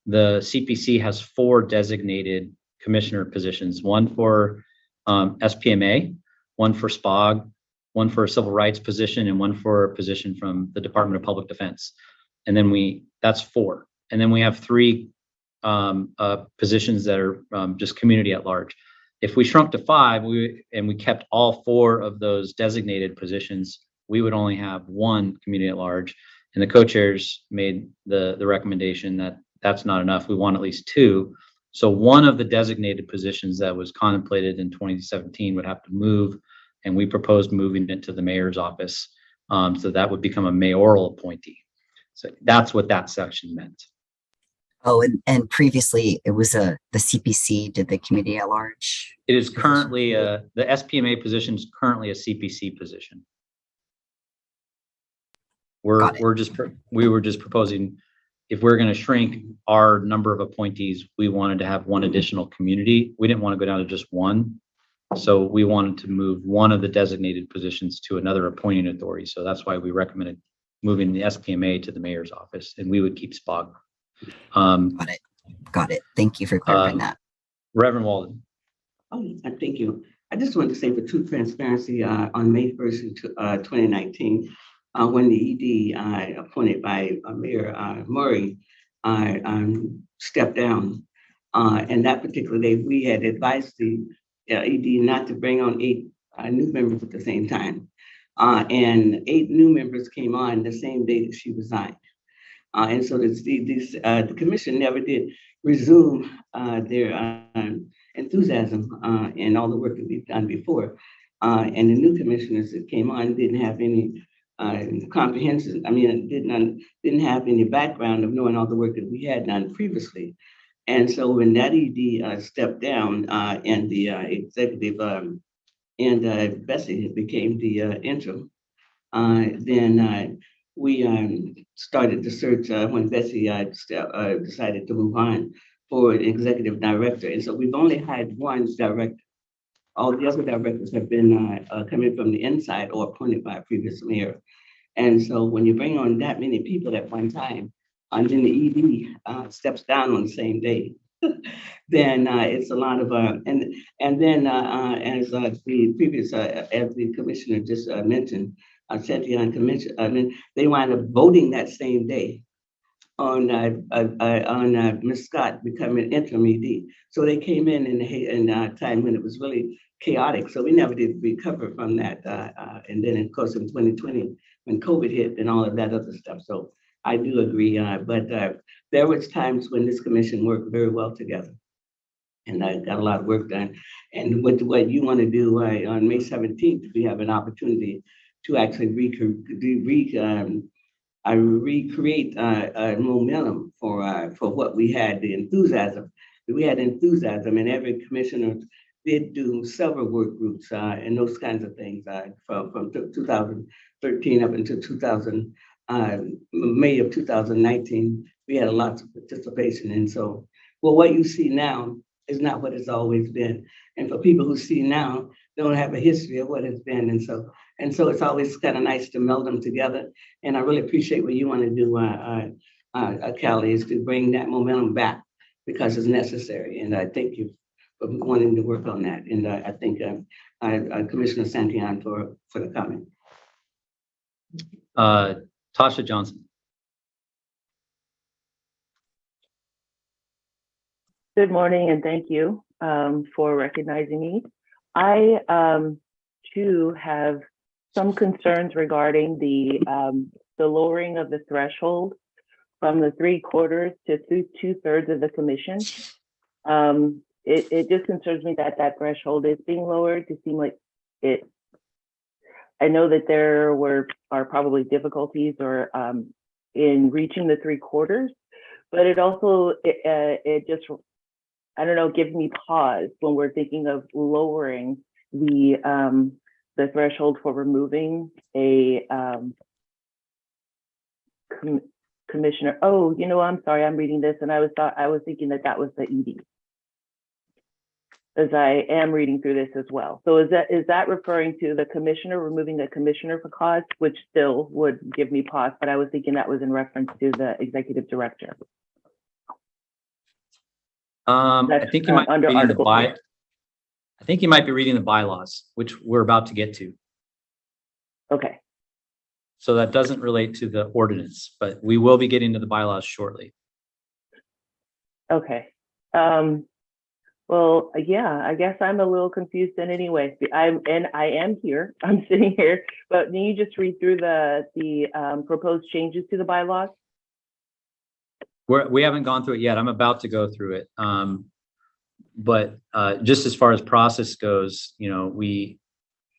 the CPC has 4 designated commissioner positions, 1 for SPMA, 1 for SPOG, 1 for a civil rights position, and 1 for a position from the Department of Public Defense. And then that's 4. And then we have 3 positions that are just community at large. If we shrunk to 5 and we kept all 4 of those designated positions, we would only have 1 community at large. And the co-chairs made the recommendation that that's not enough. We want at least 2. So 1 of the designated positions that was contemplated in 2017 would have to move, and we proposed moving it to the mayor's office. So that would become a mayoral appointee. So that's what that section meant. Oh, and previously it was the CPC did the community at large. It is currently the SPMA position is currently a CPC position. We were just proposing, if we're going to shrink our number of appointees, we wanted to have 1 additional community. We didn't want to go down to just 1. So we wanted to move 1 of the designated positions to another appointing authority. So that's why we recommended moving the SPMA to the mayor's office, and we would keep SPOG. Got it. Thank you for clarifying that. Reverend Walden. Oh, thank you. I just wanted to say for true transparency, on May 1st, 2019, when the ED appointed by Mayor Murray stepped down, and that particular day, we had advised the ED not to bring on 8 new members at the same time. And 8 new members came on the same day that she resigned. And so the commission never did resume their enthusiasm and all the work that we've done before. And the new commissioners that came on didn't have any comprehension. I mean, didn't have any background of knowing all the work that we had done previously. And so when that ED stepped down and the executive and Bessie became the interim, then we started the search when Bessie decided to move on for an executive director. And so we've only had 1 director. All the other directors have been coming from the inside or appointed by a previous mayor. And so when you bring on that many people at one time, and then the ED steps down on the same day, then it's a lot of and then as the previous as the commissioner just mentioned, Cynthia and commission, I mean, they wind up voting that same day on Ms. Scott becoming interim ED. So they came in a time when it was really chaotic. So we never did recover from that. And then of course in 2020, when COVID hit and all of that other stuff. So I do agree, but there was times when this commission worked very well together, and I got a lot of work done. And with what you want to do on May 17th, we have an opportunity to actually recreate momentum for what we had, the enthusiasm. We had enthusiasm, and every commissioner did do several work groups and those kinds of things from 2013 up until May of 2019. We had a lot of participation, and so well, what you see now is not what it's always been. And for people who see now, don't have a history of what it's been. And so it's always kind of nice to meld them together. And I really appreciate what you want to do, Callie, is to bring that momentum back because it's necessary. And I thank you for wanting to work on that. And I thank Commissioner Santillan for the comment. Tasha Johnson. Good morning, and thank you for recognizing me. I too have some concerns regarding the lowering of the threshold from the 3/4 to 2/3 of the commission. It just concerns me that that threshold is being lowered to seem like it. I know that there are probably difficulties or in reaching the 3/4, but it also it just, I don't know, gives me pause when we're thinking of lowering the threshold for removing a commissioner. Oh, you know, I'm sorry, I'm reading this, and I was thinking that was the ED, as I am reading through this as well. So is that referring to the commissioner, removing the commissioner for cause, which still would give me pause, but I was thinking that was in reference to the executive director. I think you might be under reading Article 3. I think you might be reading the bylaws, which we're about to get to. Okay. So that doesn't relate to the ordinance, but we will be getting to the bylaws shortly. Okay. Well, yeah, I guess I'm a little confused then anyway. I am here, I'm sitting here, but can you just read through the proposed changes to the bylaws? We haven't gone through it yet. I'm about to go through it. But just as far as process goes, we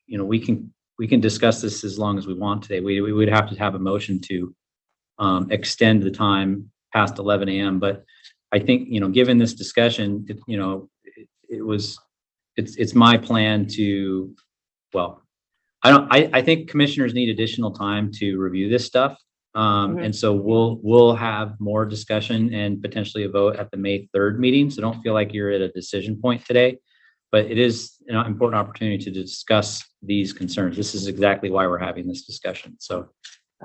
can discuss this as long as we want today. We would have to have a motion to extend the time past 11 a.m. But I think, given this discussion, it's my plan to, well, I think commissioners need additional time to review this stuff. And so we'll have more discussion and potentially a vote at the May 3rd meeting. So don't feel like you're at a decision point today, but it is an important opportunity to discuss these concerns. This is exactly why we're having this discussion. So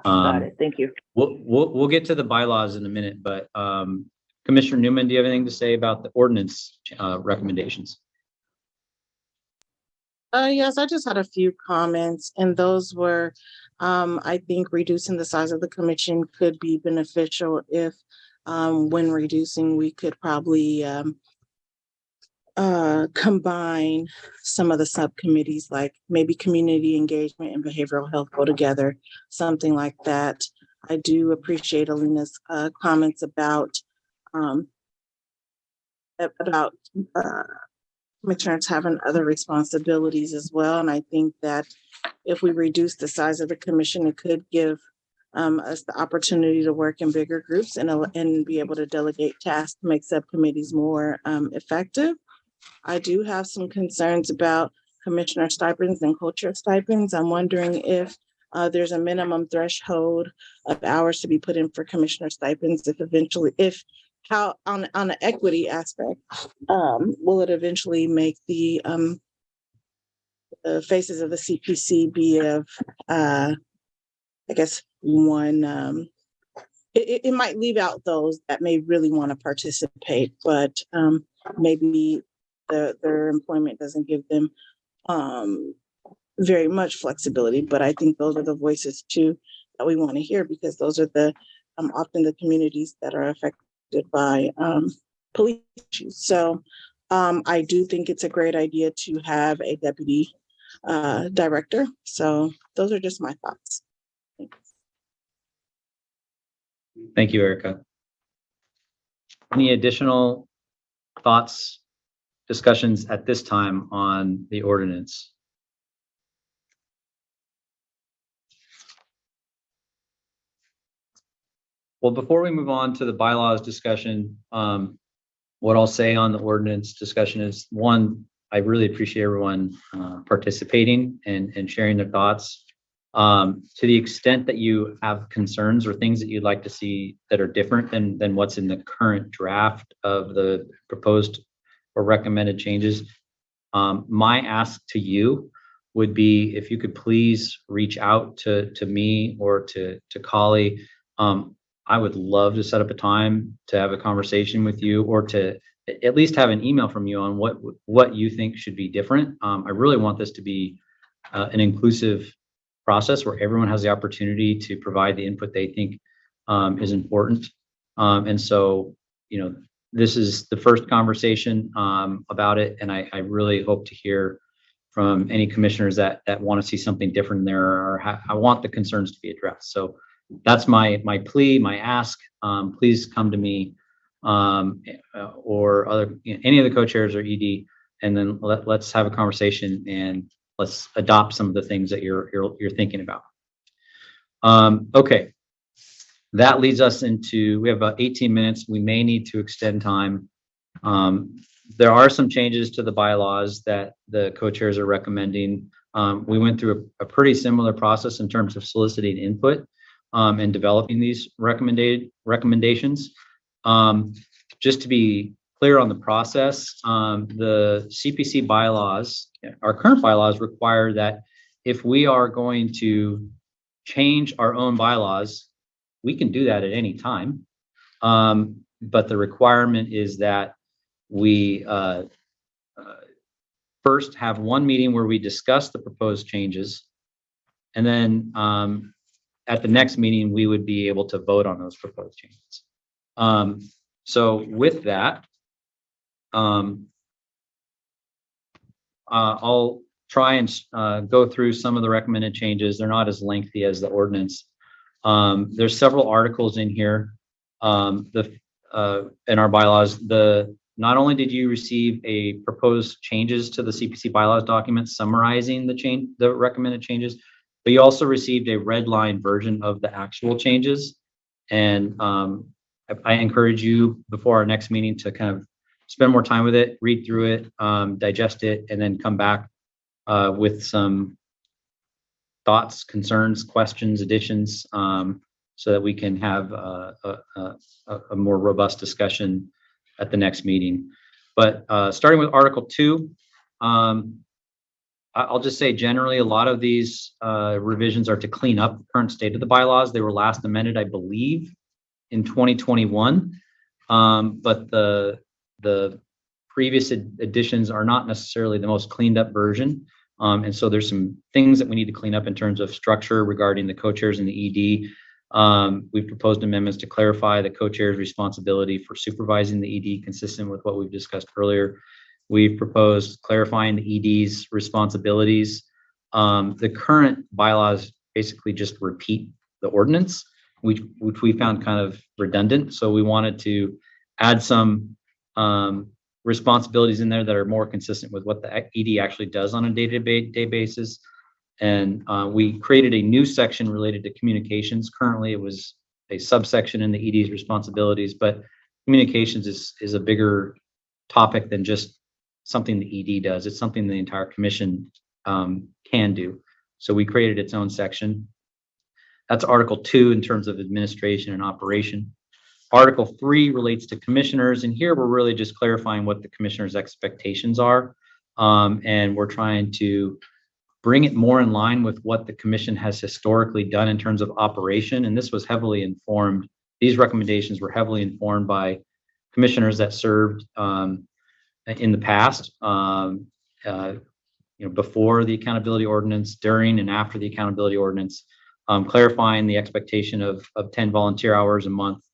got it. Thank you. We'll get to the bylaws in a minute, but Commissioner Newman, do you have anything to say about the ordinance recommendations? Yes, I just had a few comments, and those were, I think reducing the size of the commission could be beneficial if, when reducing, we could probably combine some of the subcommittees, like maybe community engagement and behavioral health go together, something like that. I do appreciate Alina's comments about commissioners having other responsibilities as well. And I think that if we reduce the size of the commission, it could give us the opportunity to work in bigger groups and be able to delegate tasks to make subcommittees more effective. I do have some concerns about commissioner stipends and co-chair stipends. I'm wondering if there's a minimum threshold of hours to be put in for commissioner stipends, how on the equity aspect, will it eventually make the faces of the CPC be of, I guess, one, it might leave out those that may really want to participate, but maybe their employment doesn't give them very much flexibility. But I think those are the voices too that we want to hear, because those are the often the communities that are affected by police issues. So I do think it's a great idea to have a deputy director. So those are just my thoughts. Thanks. Thank you, Erica. Any additional thoughts, discussions at this time on the ordinance? Well, before we move on to the bylaws discussion, what I'll say on the ordinance discussion is, one, I really appreciate everyone participating and sharing their thoughts. To the extent that you have concerns or things that you'd like to see that are different than what's in the current draft of the proposed or recommended changes, my ask to you would be if you could please reach out to me or to Kali. I would love to set up a time to have a conversation with you, or to at least have an email from you on what you think should be different. I really want this to be an inclusive process where everyone has the opportunity to provide the input they think is important. And so, you know, this is the first conversation about it, and I really hope to hear from any commissioners that want to see something different there, or I want the concerns to be addressed. So that's my plea, my ask. Please come to me or any of the co-chairs or ED, and then let's have a conversation and let's adopt some of the things that you're thinking about. Okay, that leads us into, we have about 18 minutes. We may need to extend time. There are some changes to the bylaws that the co-chairs are recommending. We went through a pretty similar process in terms of soliciting input and developing these recommendations. Just to be clear on the process, the CPC bylaws, our current bylaws require that if we are going to change our own bylaws, we can do that at any time. But the requirement is that we first have one meeting where we discuss the proposed changes, and then at the next meeting, we would be able to vote on those proposed changes. So with that, I'll try and go through some of the recommended changes. They're not as lengthy as the ordinance. There's several articles in here in our bylaws. Not only did you receive a proposed changes to the CPC bylaws document summarizing the recommended changes, but you also received a red line version of the actual changes. And I encourage you before our next meeting to kind of spend more time with it, read through it, digest it, and then come back with some thoughts, concerns, questions, additions, so that we can have a more robust discussion at the next meeting. But starting with Article 2, I'll just say generally a lot of these revisions are to clean up the current state of the bylaws. They were last amended, I believe, in 2021, but the previous additions are not necessarily the most cleaned up version. And so there's some things that we need to clean up in terms of structure regarding the co-chairs and the ED. We've proposed amendments to clarify the co-chair's responsibility for supervising the ED, consistent with what we've discussed earlier. We've proposed clarifying the ED's responsibilities. The current bylaws basically just repeat the ordinance, which we found kind of redundant. So we wanted to add some responsibilities in there that are more consistent with what the ED actually does on a day-to-day basis. And we created a new section related to communications. Currently, it was a subsection in the ED's responsibilities, but communications is a bigger topic than just something the ED does. It's something the entire commission can do. So we created its own section. That's Article 2 in terms of administration and operation. Article 3 relates to commissioners, and here we're really just clarifying what the commissioners' expectations are, and we're trying to bring it more in line with what the commission has historically done in terms of operation. And this was heavily informed. These recommendations were heavily informed by commissioners that served in the past, before the accountability ordinance, during and after the accountability ordinance, clarifying the expectation of 10 volunteer hours a month.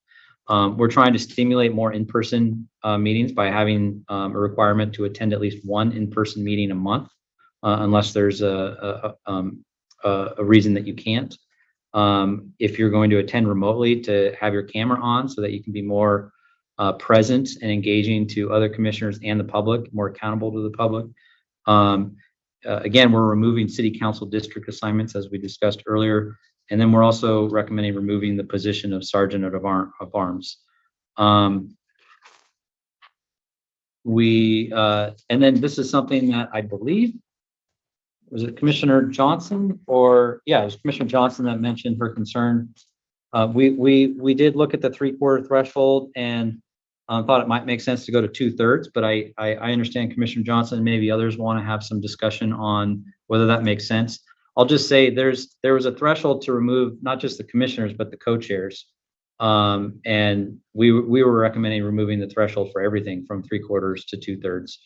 We're trying to stimulate more in-person meetings by having a requirement to attend at least one in-person meeting a month, unless there's a reason that you can't. If you're going to attend remotely, to have your camera on so that you can be more present and engaging to other commissioners and the public, more accountable to the public. Again, we're removing city council district assignments, as we discussed earlier. And then we're also recommending removing the position of sergeant of arms. And then this is something that I believe was it Commissioner Johnson or, yeah, it was Commissioner Johnson that mentioned her concern. We did look at the 3/4 threshold and thought it might make sense to go to 2/3, but I understand Commissioner Johnson and maybe others want to have some discussion on whether that makes sense. I'll just say there was a threshold to remove not just the commissioners, but the co-chairs. And we were recommending removing the threshold for everything from 3/4 to 2/3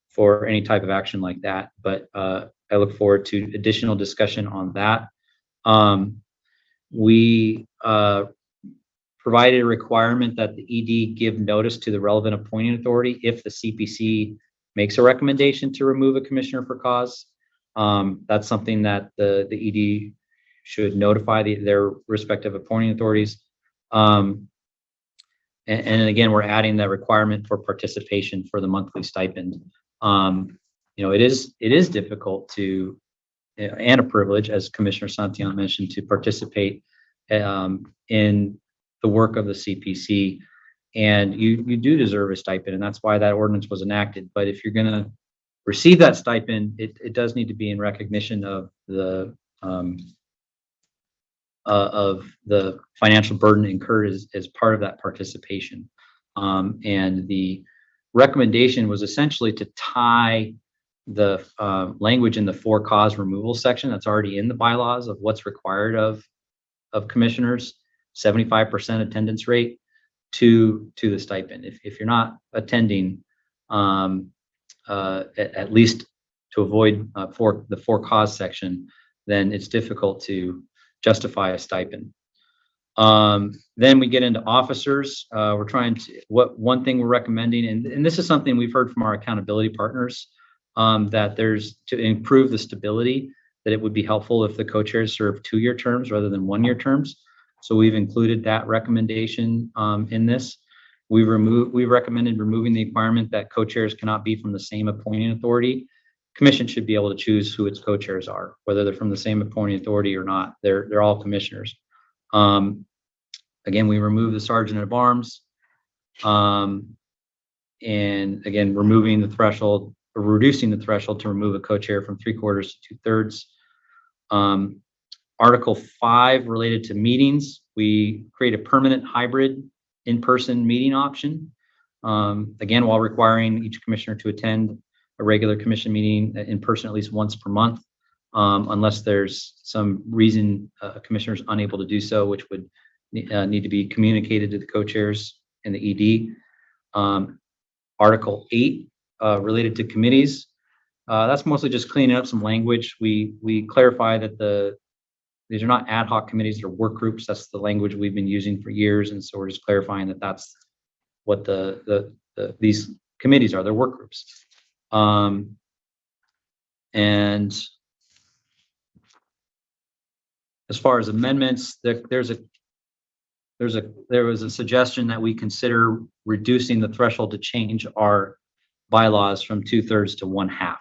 for any type of action like that. But I look forward to additional discussion on that. We provided a requirement that the ED give notice to the relevant appointing authority if the CPC makes a recommendation to remove a commissioner for cause. That's something that the ED should notify their respective appointing authorities. And again, we're adding that requirement for participation for the monthly stipend. It is difficult to, and a privilege, as Commissioner Santillan mentioned, to participate in the work of the CPC. And you do deserve a stipend, and that's why that ordinance was enacted. But if you're going to receive that stipend, it does need to be in recognition of the financial burden incurred as part of that participation. And the recommendation was essentially to tie the language in the for cause removal section that's already in the bylaws of what's required of commissioners, 75% attendance rate, to the stipend. If you're not attending, at least to avoid for the for cause section, then it's difficult to justify a stipend. Then we get into officers. We're trying to, one thing we're recommending, and this is something we've heard from our accountability partners, that there's, to improve the stability, that it would be helpful if the co-chairs serve 2-year terms rather than 1-year terms. So we've included that recommendation in this. We recommended removing the requirement that co-chairs cannot be from the same appointing authority. Commission should be able to choose who its co-chairs are, whether they're from the same appointing authority or not. They're all commissioners. Again, we remove the sergeant at arms. And again, removing the threshold or reducing the threshold to remove a co-chair from 3/4 to 2/3. Article 5 related to meetings, we create a permanent hybrid in-person meeting option. Again, while requiring each commissioner to attend a regular commission meeting in person at least once per month, unless there's some reason a commissioner is unable to do so, which would need to be communicated to the co-chairs and the ED. Article 8 related to committees. That's mostly just cleaning up some language. We clarify that these are not ad hoc committees, they're work groups. That's the language we've been using for years, and so we're just clarifying that that's what these committees are. They're work groups. And as far as amendments, there was a suggestion that we consider reducing the threshold to change our bylaws from 2/3 to 1/2.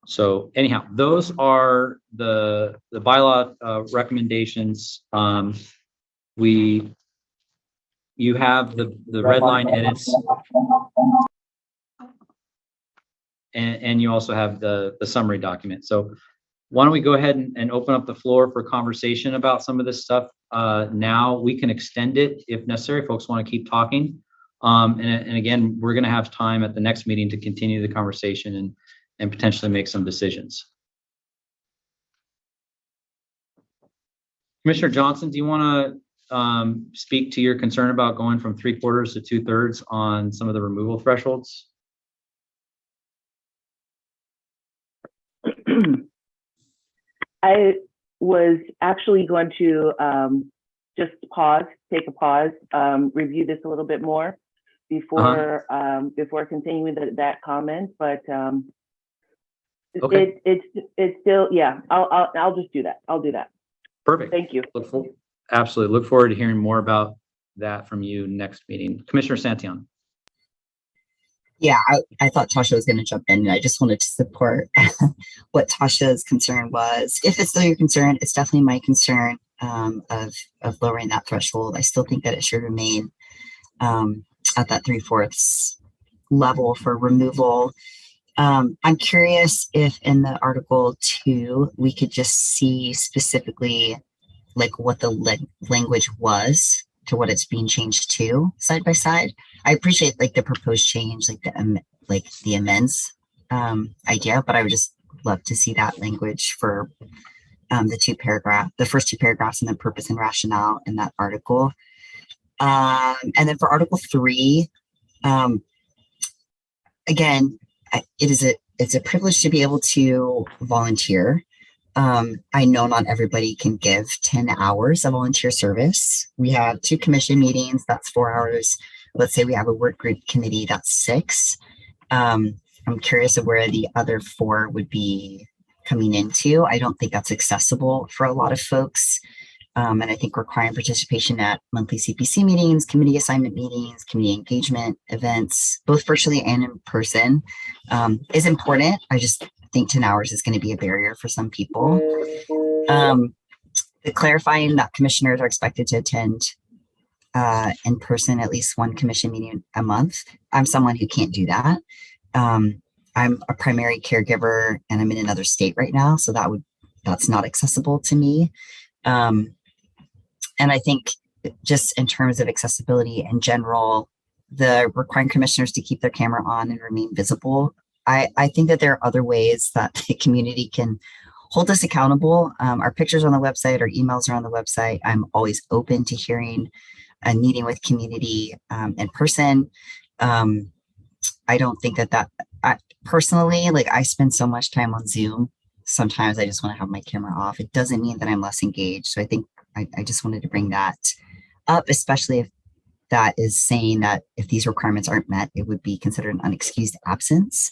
So anyhow, those are the bylaw recommendations. You have the red line edits, and you also have the summary document. So why don't we go ahead and open up the floor for conversation about some of this stuff now. We can extend it if necessary. Folks want to keep talking. And again, we're going to have time at the next meeting to continue the conversation and potentially make some decisions. Commissioner Johnson, do you want to speak to your concern about going from 3/4 to 2/3 on some of the removal thresholds? I was actually going to just take a pause, review this a little bit more before continuing that comment. But okay. It's still, yeah. I'll just do that. I'll do that. Perfect. Thank you. Absolutely. Look forward to hearing more about that from you next meeting. Commissioner Santillan. Yeah, I thought Tasha was going to jump in, and I just wanted to support what Tasha's concern was. If it's still your concern, it's definitely my concern of lowering that threshold. I still think that it should remain at that 3/4 level for removal. I'm curious if in the Article 2, we could just see specifically like what the language was to what it's being changed to side by side. I appreciate like the proposed change, like the amends idea, but I would just love to see that language for the first two paragraphs and the purpose and rationale in that article. And then for Article 3, again, it's a privilege to be able to volunteer. I know not everybody can give 10 hours of volunteer service. We have 2 commission meetings, that's 4 hours. Let's say we have a work group committee, that's 6. I'm curious of where the other 4 would be coming into. I don't think that's accessible for a lot of folks. And I think requiring participation at monthly CPC meetings, committee assignment meetings, community engagement events, both virtually and in person, is important. I just think 10 hours is going to be a barrier for some people. The clarifying that commissioners are expected to attend in person at least 1 commission meeting a month. I'm someone who can't do that. I'm a primary caregiver and I'm in another state right now, so that's not accessible to me. And I think just in terms of accessibility in general, the requiring commissioners to keep their camera on and remain visible, I think that there are other ways that the community can hold us accountable. Our pictures are on the website, our emails are on the website. I'm always open to hearing and meeting with community in person. I don't think that personally, like I spend so much time on Zoom. Sometimes I just want to have my camera off. It doesn't mean that I'm less engaged. So I think I just wanted to bring that up, especially if that is saying that if these requirements aren't met, it would be considered an unexcused absence.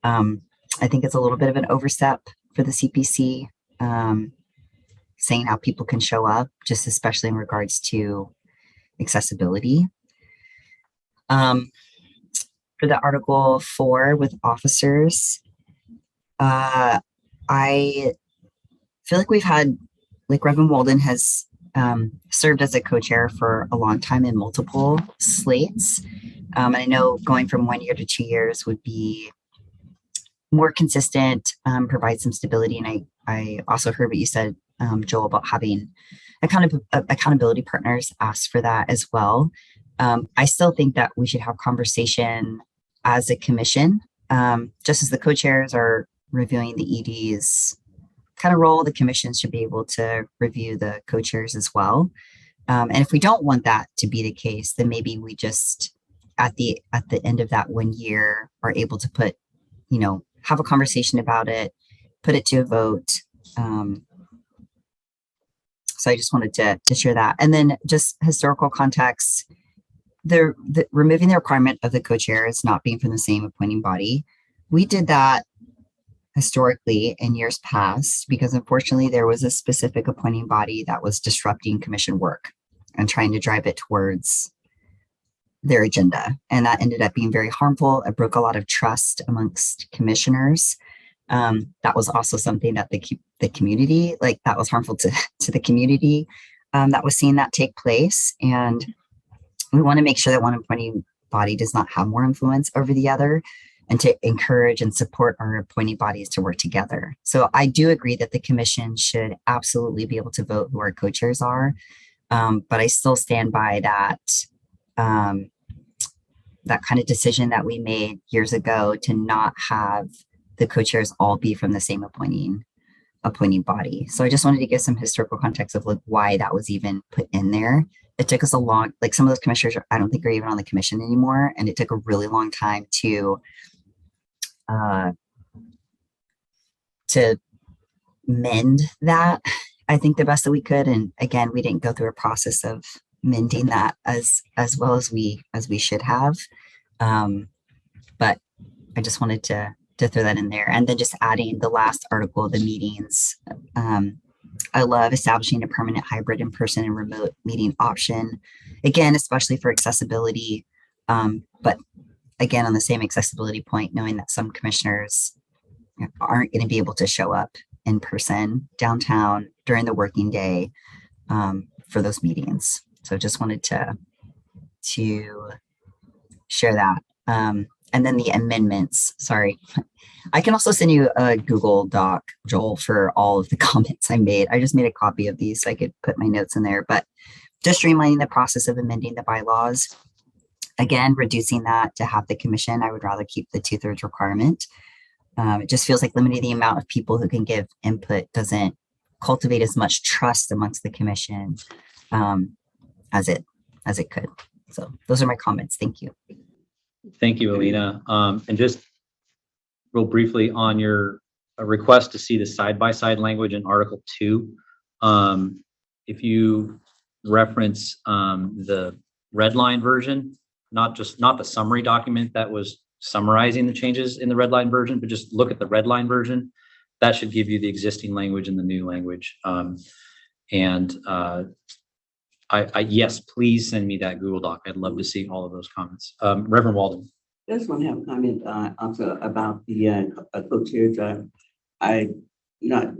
I think it's a little bit of an overstep for the CPC, saying how people can show up, just especially in regards to accessibility. For the Article 4 with officers, I feel like we've had, like Reverend Walden has served as a co-chair for a long time in multiple slates. And I know going from 1 year to 2 years would be more consistent, provide some stability. And I also heard what you said, Joel, about having accountability partners ask for that as well. I still think that we should have conversation as a commission, just as the co-chairs are reviewing the ED's kind of role, the commission should be able to review the co-chairs as well. And if we don't want that to be the case, then maybe we just at the end of that 1 year are able to put, have a conversation about it, put it to a vote. So I just wanted to share that. And then just historical context, the removing the requirement of the co-chairs not being from the same appointing body. We did that historically in years past, because unfortunately there was a specific appointing body that was disrupting commission work and trying to drive it towards their agenda. And that ended up being very harmful. It broke a lot of trust amongst commissioners. That was also something that the community, like that was harmful to the community that was seeing that take place. And we want to make sure that one appointing body does not have more influence over the other, and to encourage and support our appointing bodies to work together. So I do agree that the commission should absolutely be able to vote who our co-chairs are. But I still stand by that, that kind of decision that we made years ago to not have the co-chairs all be from the same appointing body. So I just wanted to give some historical context of like why that was even put in there. It took us a long, like some of those commissioners, I don't think are even on the commission anymore. And it took a really long time to mend that, I think the best that we could. And again, we didn't go through a process of mending that as well as we should have. But I just wanted to throw that in there. And then just adding the last article, the meetings. I love establishing a permanent hybrid in-person and remote meeting option. Again, especially for accessibility. But again, on the same accessibility point, knowing that some commissioners aren't going to be able to show up in person downtown during the working day for those meetings. So just wanted to share that. And and then the amendments, sorry. I can also send you a Google Doc, Joel, for all of the comments I made. I just made a copy of these so I could put my notes in there, but just streamlining the process of amending the bylaws. Again, reducing that to half the commission. I would rather keep the 2/3 requirement. It just feels like limiting the amount of people who can give input doesn't cultivate as much trust amongst the commission as it could. So those are my comments. Thank you. Thank you, Alina. And just real briefly on your request to see the side-by-side language in Article 2, if you reference the red line version, not the summary document that was summarizing the changes in the red line version, but just look at the red line version. That should give you the existing language and the new language. Yes, please send me that Google Doc. I'd love to see all of those comments. Reverend Walden. I just want to have a comment also about the co-chairs. I not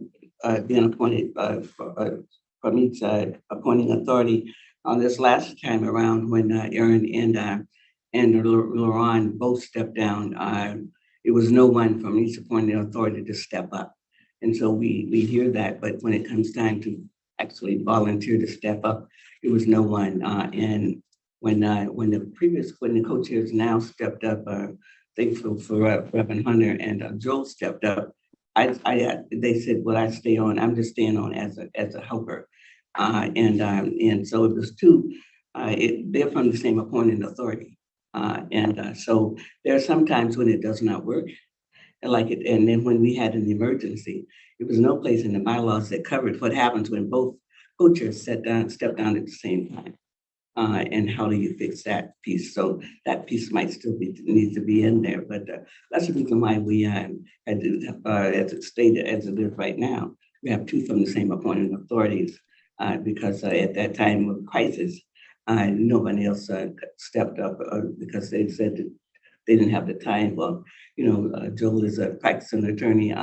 being appointed from each appointing authority on this last time around when Aaron and Lauren both stepped down. It was no one from each appointed authority to step up, and so we hear that. But when it comes time to actually volunteer to step up, it was no one. And when the co-chairs now stepped up, thankful for Reverend Hunter and Joel stepped up. They said, "Well, I stay on. I'm just staying on as a helper." And so it was two. They're from the same appointed authority, so there are some times when it does not work, and then when we had an emergency, it was no place in the bylaws that covered what happens when both co-chairs stepped down at the same time. And how do you fix that piece? So that piece might still need to be in there, but that's the reason why we had to, as it stated, as it is right now, we have two from the same appointed authorities because at that time of crisis, nobody else stepped up because they said that they didn't have the time. Well, Joel is a practicing attorney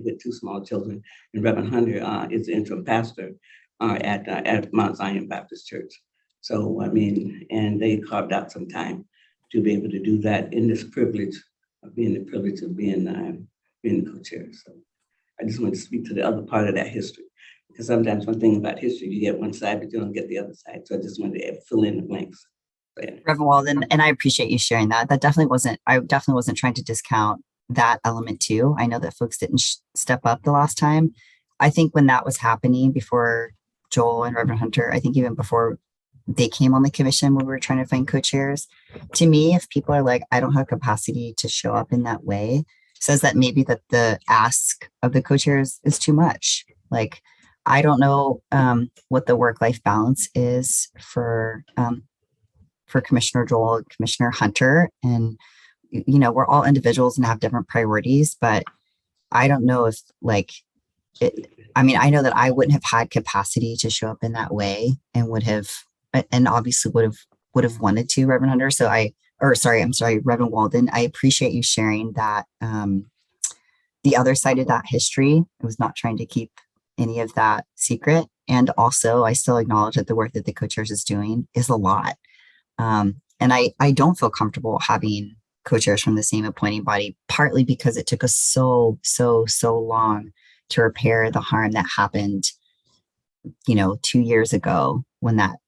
with two small children, and Reverend Hunter is the interim pastor at Mount Zion Baptist Church. So, and they carved out some time to be able to do that in this privilege of being the co-chair. So I just want to speak to the other part of that history, because sometimes one thing about history, you get one side, but you don't get the other side. So I just wanted to fill in the blanks. Reverend Walden, and I appreciate you sharing that. I definitely wasn't trying to discount that element too. I know that folks didn't step up the last time. I think when that was happening before Joel and Reverend Hunter, I think even before they came on the commission when we were trying to find co-chairs. To me, if people are like, I don't have capacity to show up in that way, says that maybe that the ask of the co-chairs is too much. Like, I don't know what the work-life balance is for Commissioner Joel and Commissioner Hunter. And, we're all individuals and have different priorities, but I don't know if I know that I wouldn't have had capacity to show up in that way and obviously would have wanted to, Reverend Hunter. Reverend Walden. I appreciate you sharing that, the other side of that history. I was not trying to keep any of that secret. And also I still acknowledge that the work that the co-chairs is doing is a lot. And I don't feel comfortable having co-chairs from the same appointing body, partly because it took us so long to repair the harm that happened, 2 years ago when that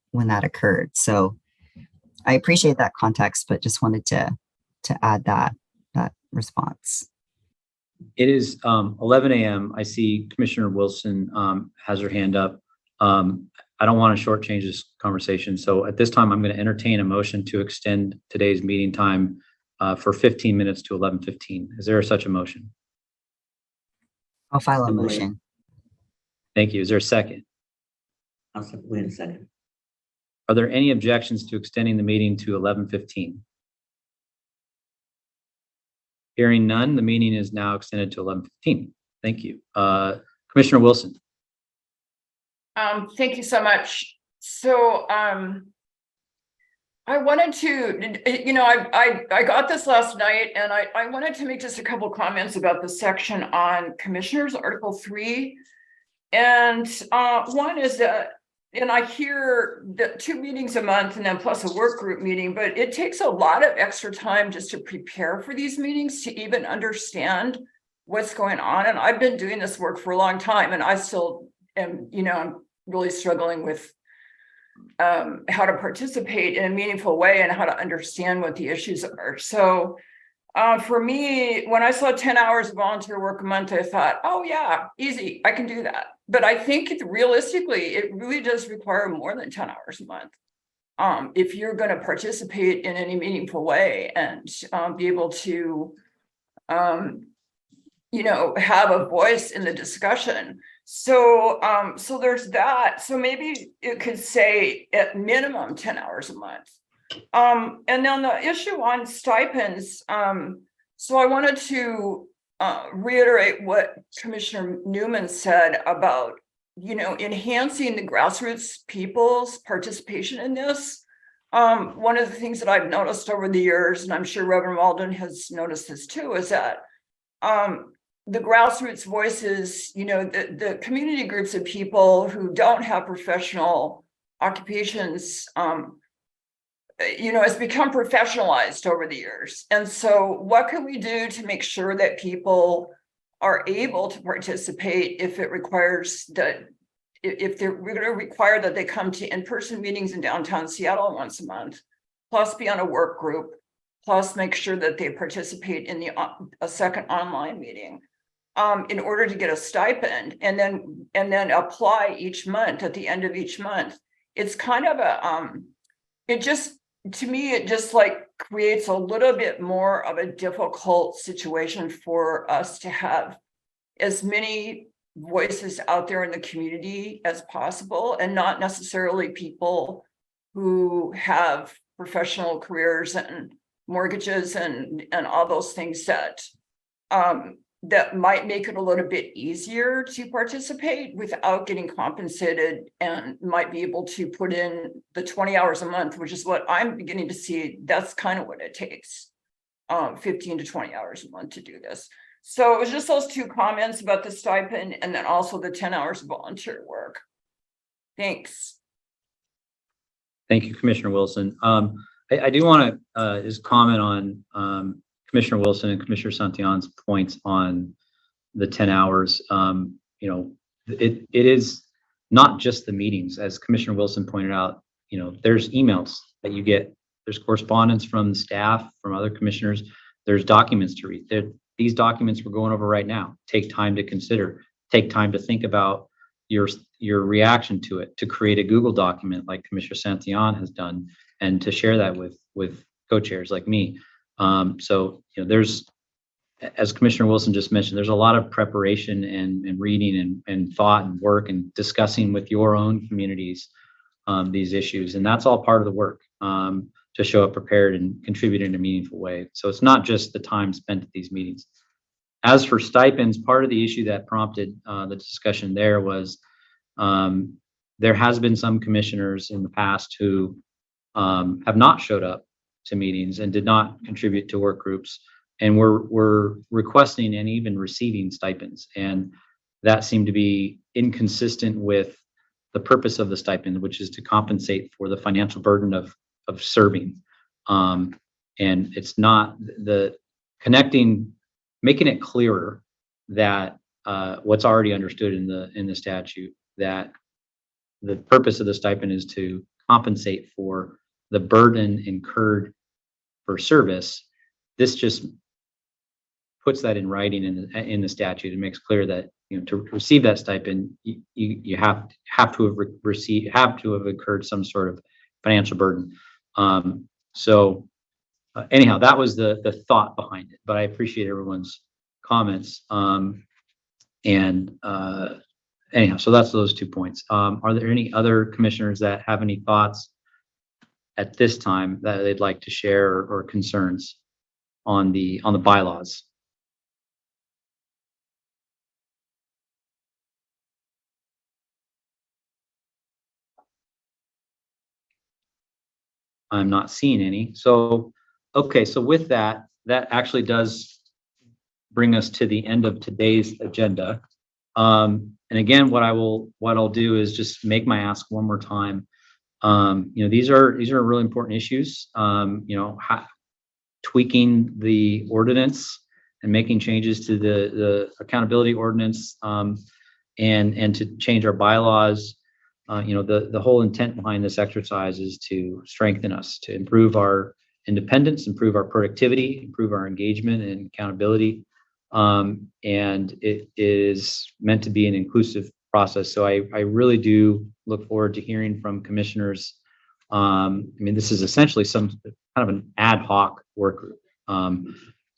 occurred. So I appreciate that context, but just wanted to add that response. It is 11 a.m. I see Commissioner Wilson has her hand up. I don't want to shortchange this conversation. So at this time, I'm going to entertain a motion to extend today's meeting time for 15 minutes to 11:15. Is there such a motion? I'll file a motion. Thank you. Is there a second? I'll wait a second. Are there any objections to extending the meeting to 11:15? Hearing none, the meeting is now extended to 11:15. Thank you. Commissioner Wilson. Thank you so much. So I wanted to, I got this last night, and I wanted to make just a couple comments about the section on Commissioners, Article 3. And one is that, and I hear the 2 meetings a month and then plus a work group meeting, but it takes a lot of extra time just to prepare for these meetings to even understand what's going on. And I've been doing this work for a long time and I still am, I'm really struggling with how to participate in a meaningful way and how to understand what the issues are. So for me, when I saw 10 hours of volunteer work a month, I thought, oh yeah, easy, I can do that. But I think realistically, it really does require more than 10 hours a month. If you're going to participate in any meaningful way and be able to, have a voice in the discussion. So, so there's that. So maybe it could say at minimum 10 hours a month. And then the issue on stipends. So I wanted to reiterate what Commissioner Newman said about, enhancing the grassroots people's participation in this. One of the things that I've noticed over the years, and I'm sure Reverend Walden has noticed this too, is that the grassroots voices, the community groups of people who don't have professional occupations, it's become professionalized over the years. And so what can we do to make sure that people are able to participate if it requires that, if we're going to require that they come to in-person meetings in downtown Seattle once a month, plus be on a work group, plus make sure that they participate in a second online meeting in order to get a stipend, and then apply each month at the end of each month. It's kind of to me, it just like creates a little bit more of a difficult situation for us to have as many voices out there in the community as possible, and not necessarily people who have professional careers and mortgages and all those things that might make it a little bit easier to participate without getting compensated, and might be able to put in the 20 hours a month, which is what I'm beginning to see. That's kind of what it takes, 15 to 20 hours a month to do this. So it was just those 2 comments about the stipend and then also the 10 hours of volunteer work. Thanks. Thank you, Commissioner Wilson. I do want to just comment on Commissioner Wilson and Commissioner Santillan's points on the 10 hours. It is not just the meetings, as Commissioner Wilson pointed out. There's emails that you get, there's correspondence from the staff, from other commissioners, there's documents to read. These documents we're going over right now take time to consider, take time to think about your reaction to it, to create a Google document like Commissioner Santillan has done, and to share that with co-chairs like me. So there's, as Commissioner Wilson just mentioned, there's a lot of preparation and reading and thought and work and discussing with your own communities these issues, and that's all part of the work to show up prepared and contribute in a meaningful way. So it's not just the time spent at these meetings. As for stipends, part of the issue that prompted the discussion there was there has been some commissioners in the past who have not showed up to meetings and did not contribute to work groups, and were requesting and even receiving stipends, and that seemed to be inconsistent with the purpose of the stipend, which is to compensate for the financial burden of serving. And it's not making it clearer that what's already understood in the statute, that the purpose of the stipend is to compensate for the burden incurred for service. This just puts that in writing in the statute and makes clear that to receive that stipend, you have to have incurred some sort of financial burden. Anyhow, that was the thought behind it, but I appreciate everyone's comments. Anyhow, so that's those 2 points. Are there any other commissioners that have any thoughts at this time that they'd like to share, or concerns on the bylaws? I'm not seeing any. So, okay, so with that actually does bring us to the end of today's agenda. And again, what I'll do is just make my ask one more time. These are really important issues. Tweaking the ordinance and making changes to the accountability ordinance, and to change our bylaws. The whole intent behind this exercise is to strengthen us, to improve our independence, improve our productivity, improve our engagement and accountability. And it is meant to be an inclusive process. So I really do look forward to hearing from commissioners. This is essentially some kind of an ad hoc work group.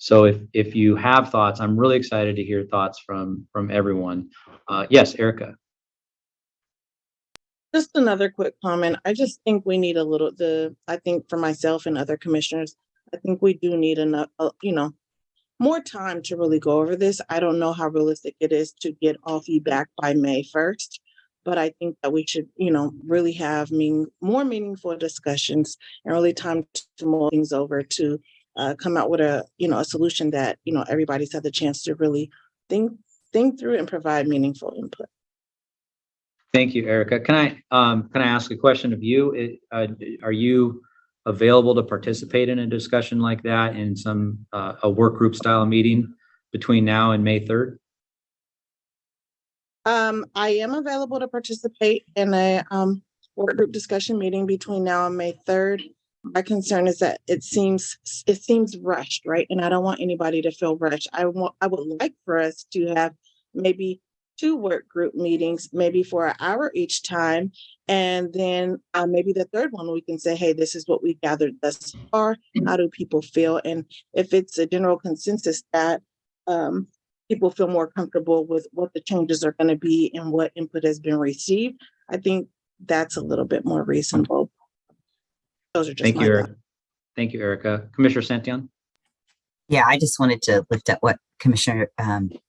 So if you have thoughts, I'm really excited to hear thoughts from everyone. Yes, Erica. Just another quick comment. I just think we need I think for myself and other commissioners, I think we do need enough, more time to really go over this. I don't know how realistic it is to get all feedback by May 1st, but I think that we should, really have more meaningful discussions and really time to mull things over to come out with a solution that, everybody's had the chance to really think through and provide meaningful input. Thank you, Erica. Can I ask a question of you? Are you available to participate in a discussion like that in some a work group style meeting between now and May 3rd? I am available to participate in a work group discussion meeting between now and May 3rd. My concern is that it seems rushed, right? And I don't want anybody to feel rushed. I would like for us to have maybe 2 work group meetings, maybe for an hour each time. And then maybe the third one, we can say, hey, this is what we gathered thus far. How do people feel? And if it's a general consensus that people feel more comfortable with what the changes are going to be and what input has been received, I think that's a little bit more reasonable. Those are just my thoughts. Thank you, Erica. Commissioner Santillan? Yeah, I just wanted to lift up what Commissioner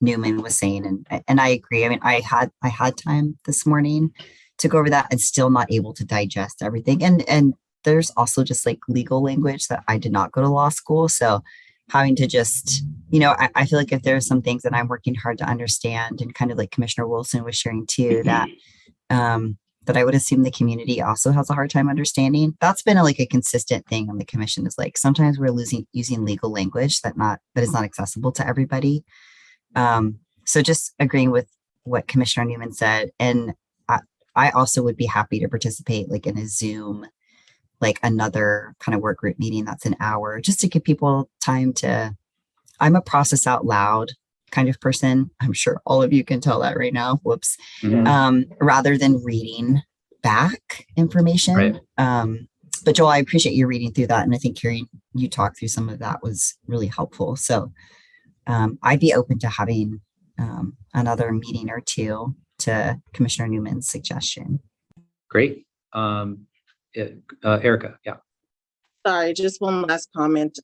Newman was saying, and I agree. I had time this morning to go over that and still not able to digest everything. And there's also just like legal language that I did not go to law school, so having to just, I feel like if there are some things that I'm working hard to understand, and kind of like Commissioner Wilson was sharing too, that that I would assume the community also has a hard time understanding. That's been a consistent thing on the commission, is like sometimes we're using legal language that is not accessible to everybody. So just agreeing with what Commissioner Newman said, and I also would be happy to participate in a Zoom, another kind of work group meeting that's an hour, just to give people time to. I'm a process out loud kind of person. I'm sure all of you can tell that right now. Whoops. Mm-hmm. Rather than reading back information. Right. But Joel, I appreciate you reading through that. And I think hearing you talk through some of that was really helpful. So I'd be open to having another meeting or two to Commissioner Newman's suggestion. Great. Erica, yeah. Sorry, just one last comment.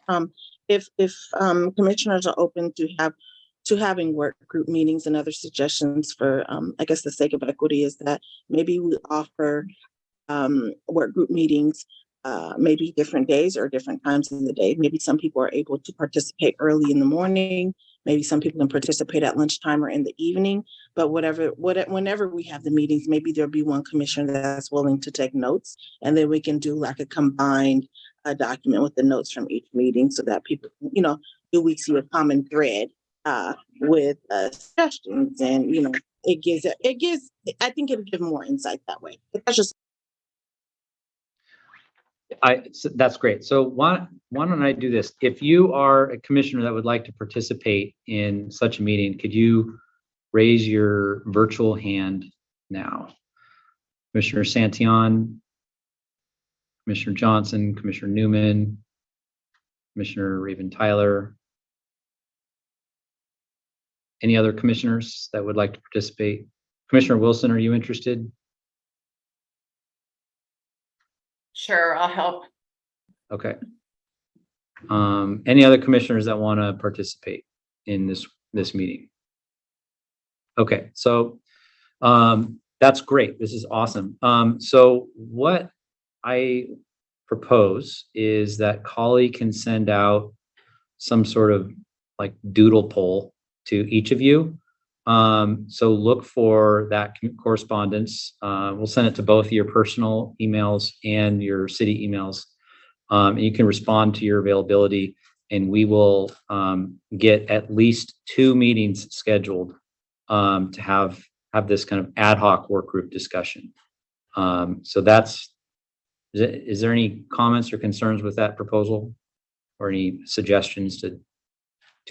If commissioners are open to having work group meetings, and other suggestions for, I guess the sake of equity is that maybe we offer work group meetings maybe different days or different times in the day. Maybe some people are able to participate early in the morning. Maybe some people can participate at lunchtime or in the evening. But whenever we have the meetings, maybe there'll be one commissioner that's willing to take notes, and then we can do a combined document with the notes from each meeting, so that people, do we see a common thread with suggestions, and it gives. I think it'll give more insight that way. That's just. That's great. So why don't I do this? If you are a commissioner that would like to participate in such a meeting, could you raise your virtual hand now? Commissioner Santillan, Commissioner Johnson, Commissioner Newman, Commissioner Raven Tyler. Any other commissioners that would like to participate? Commissioner Wilson, are you interested? Sure, I'll help. Okay. Any other commissioners that want to participate in this meeting? Okay, so that's great. This is awesome. So what I propose is that Collie can send out some sort of doodle poll to each of you So look for that correspondence. We'll send it to both your personal emails and your city emails. And you can respond to your availability, and we will get at least 2 meetings scheduled to have this kind of ad hoc work group discussion. So is there any comments or concerns with that proposal, or any suggestions to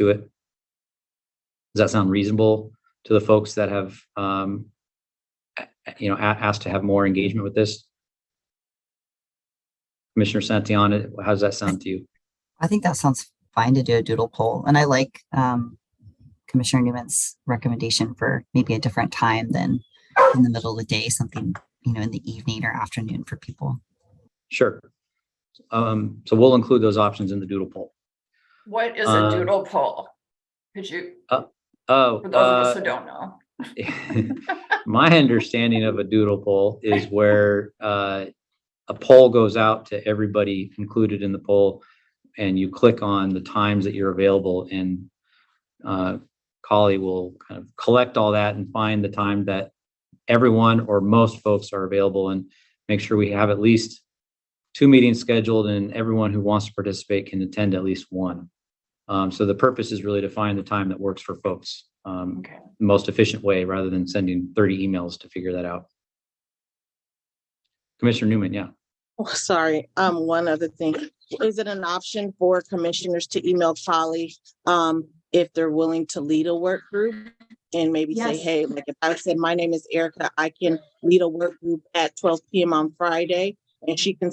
it? Does that sound reasonable to the folks that have, asked to have more engagement with this? Commissioner Santiana, how does that sound to you? I think that sounds fine to do a doodle poll. And I like Commissioner Newman's recommendation for maybe a different time than in the middle of the day, something, in the evening or afternoon for people. Sure. So we'll include those options in the doodle poll. What is a doodle poll? Could you, for those of us who don't know? My understanding of a doodle poll is where a poll goes out to everybody included in the poll, and you click on the times that you're available, and Collie will kind of collect all that and find the time that everyone or most folks are available, and make sure we have at least 2 meetings scheduled, and everyone who wants to participate can attend at least one. So the purpose is really to find the time that works for folks, the most efficient way, rather than sending 30 emails to figure that out. Commissioner Newman, yeah. Oh, sorry, one other thing. Is it an option for commissioners to email Polly if they're willing to lead a work group? And maybe say, Yes. hey, like if I said, my name is Erica, I can lead a work group at 12 p.m. on Friday. And she can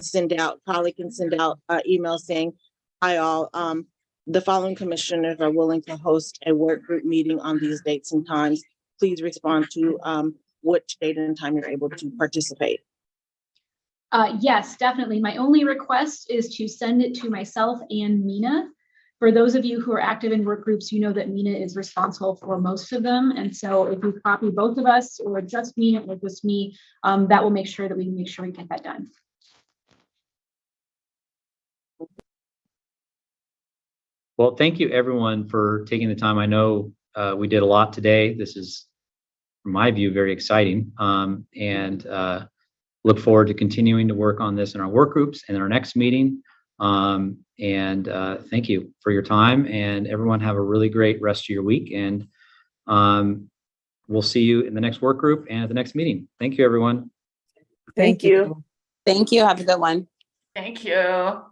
Polly can send out an email saying, hi all, the following commissioners are willing to host a work group meeting on these dates and times. Please respond to which date and time you're able to participate. Yes, definitely. My only request is to send it to myself and Mina. For those of you who are active in work groups, you know that Mina is responsible for most of them. And so if you copy both of us, or just Mina or just me, that will make sure that we get that done. Well, thank you everyone for taking the time. I know we did a lot today. This is, from my view, very exciting, and look forward to continuing to work on this in our work groups and in our next meeting. Thank you for your time, and everyone have a really great rest of your week. And we'll see you in the next work group and at the next meeting. Thank you, everyone. Thank you. Thank you. Have a good one. Thank you.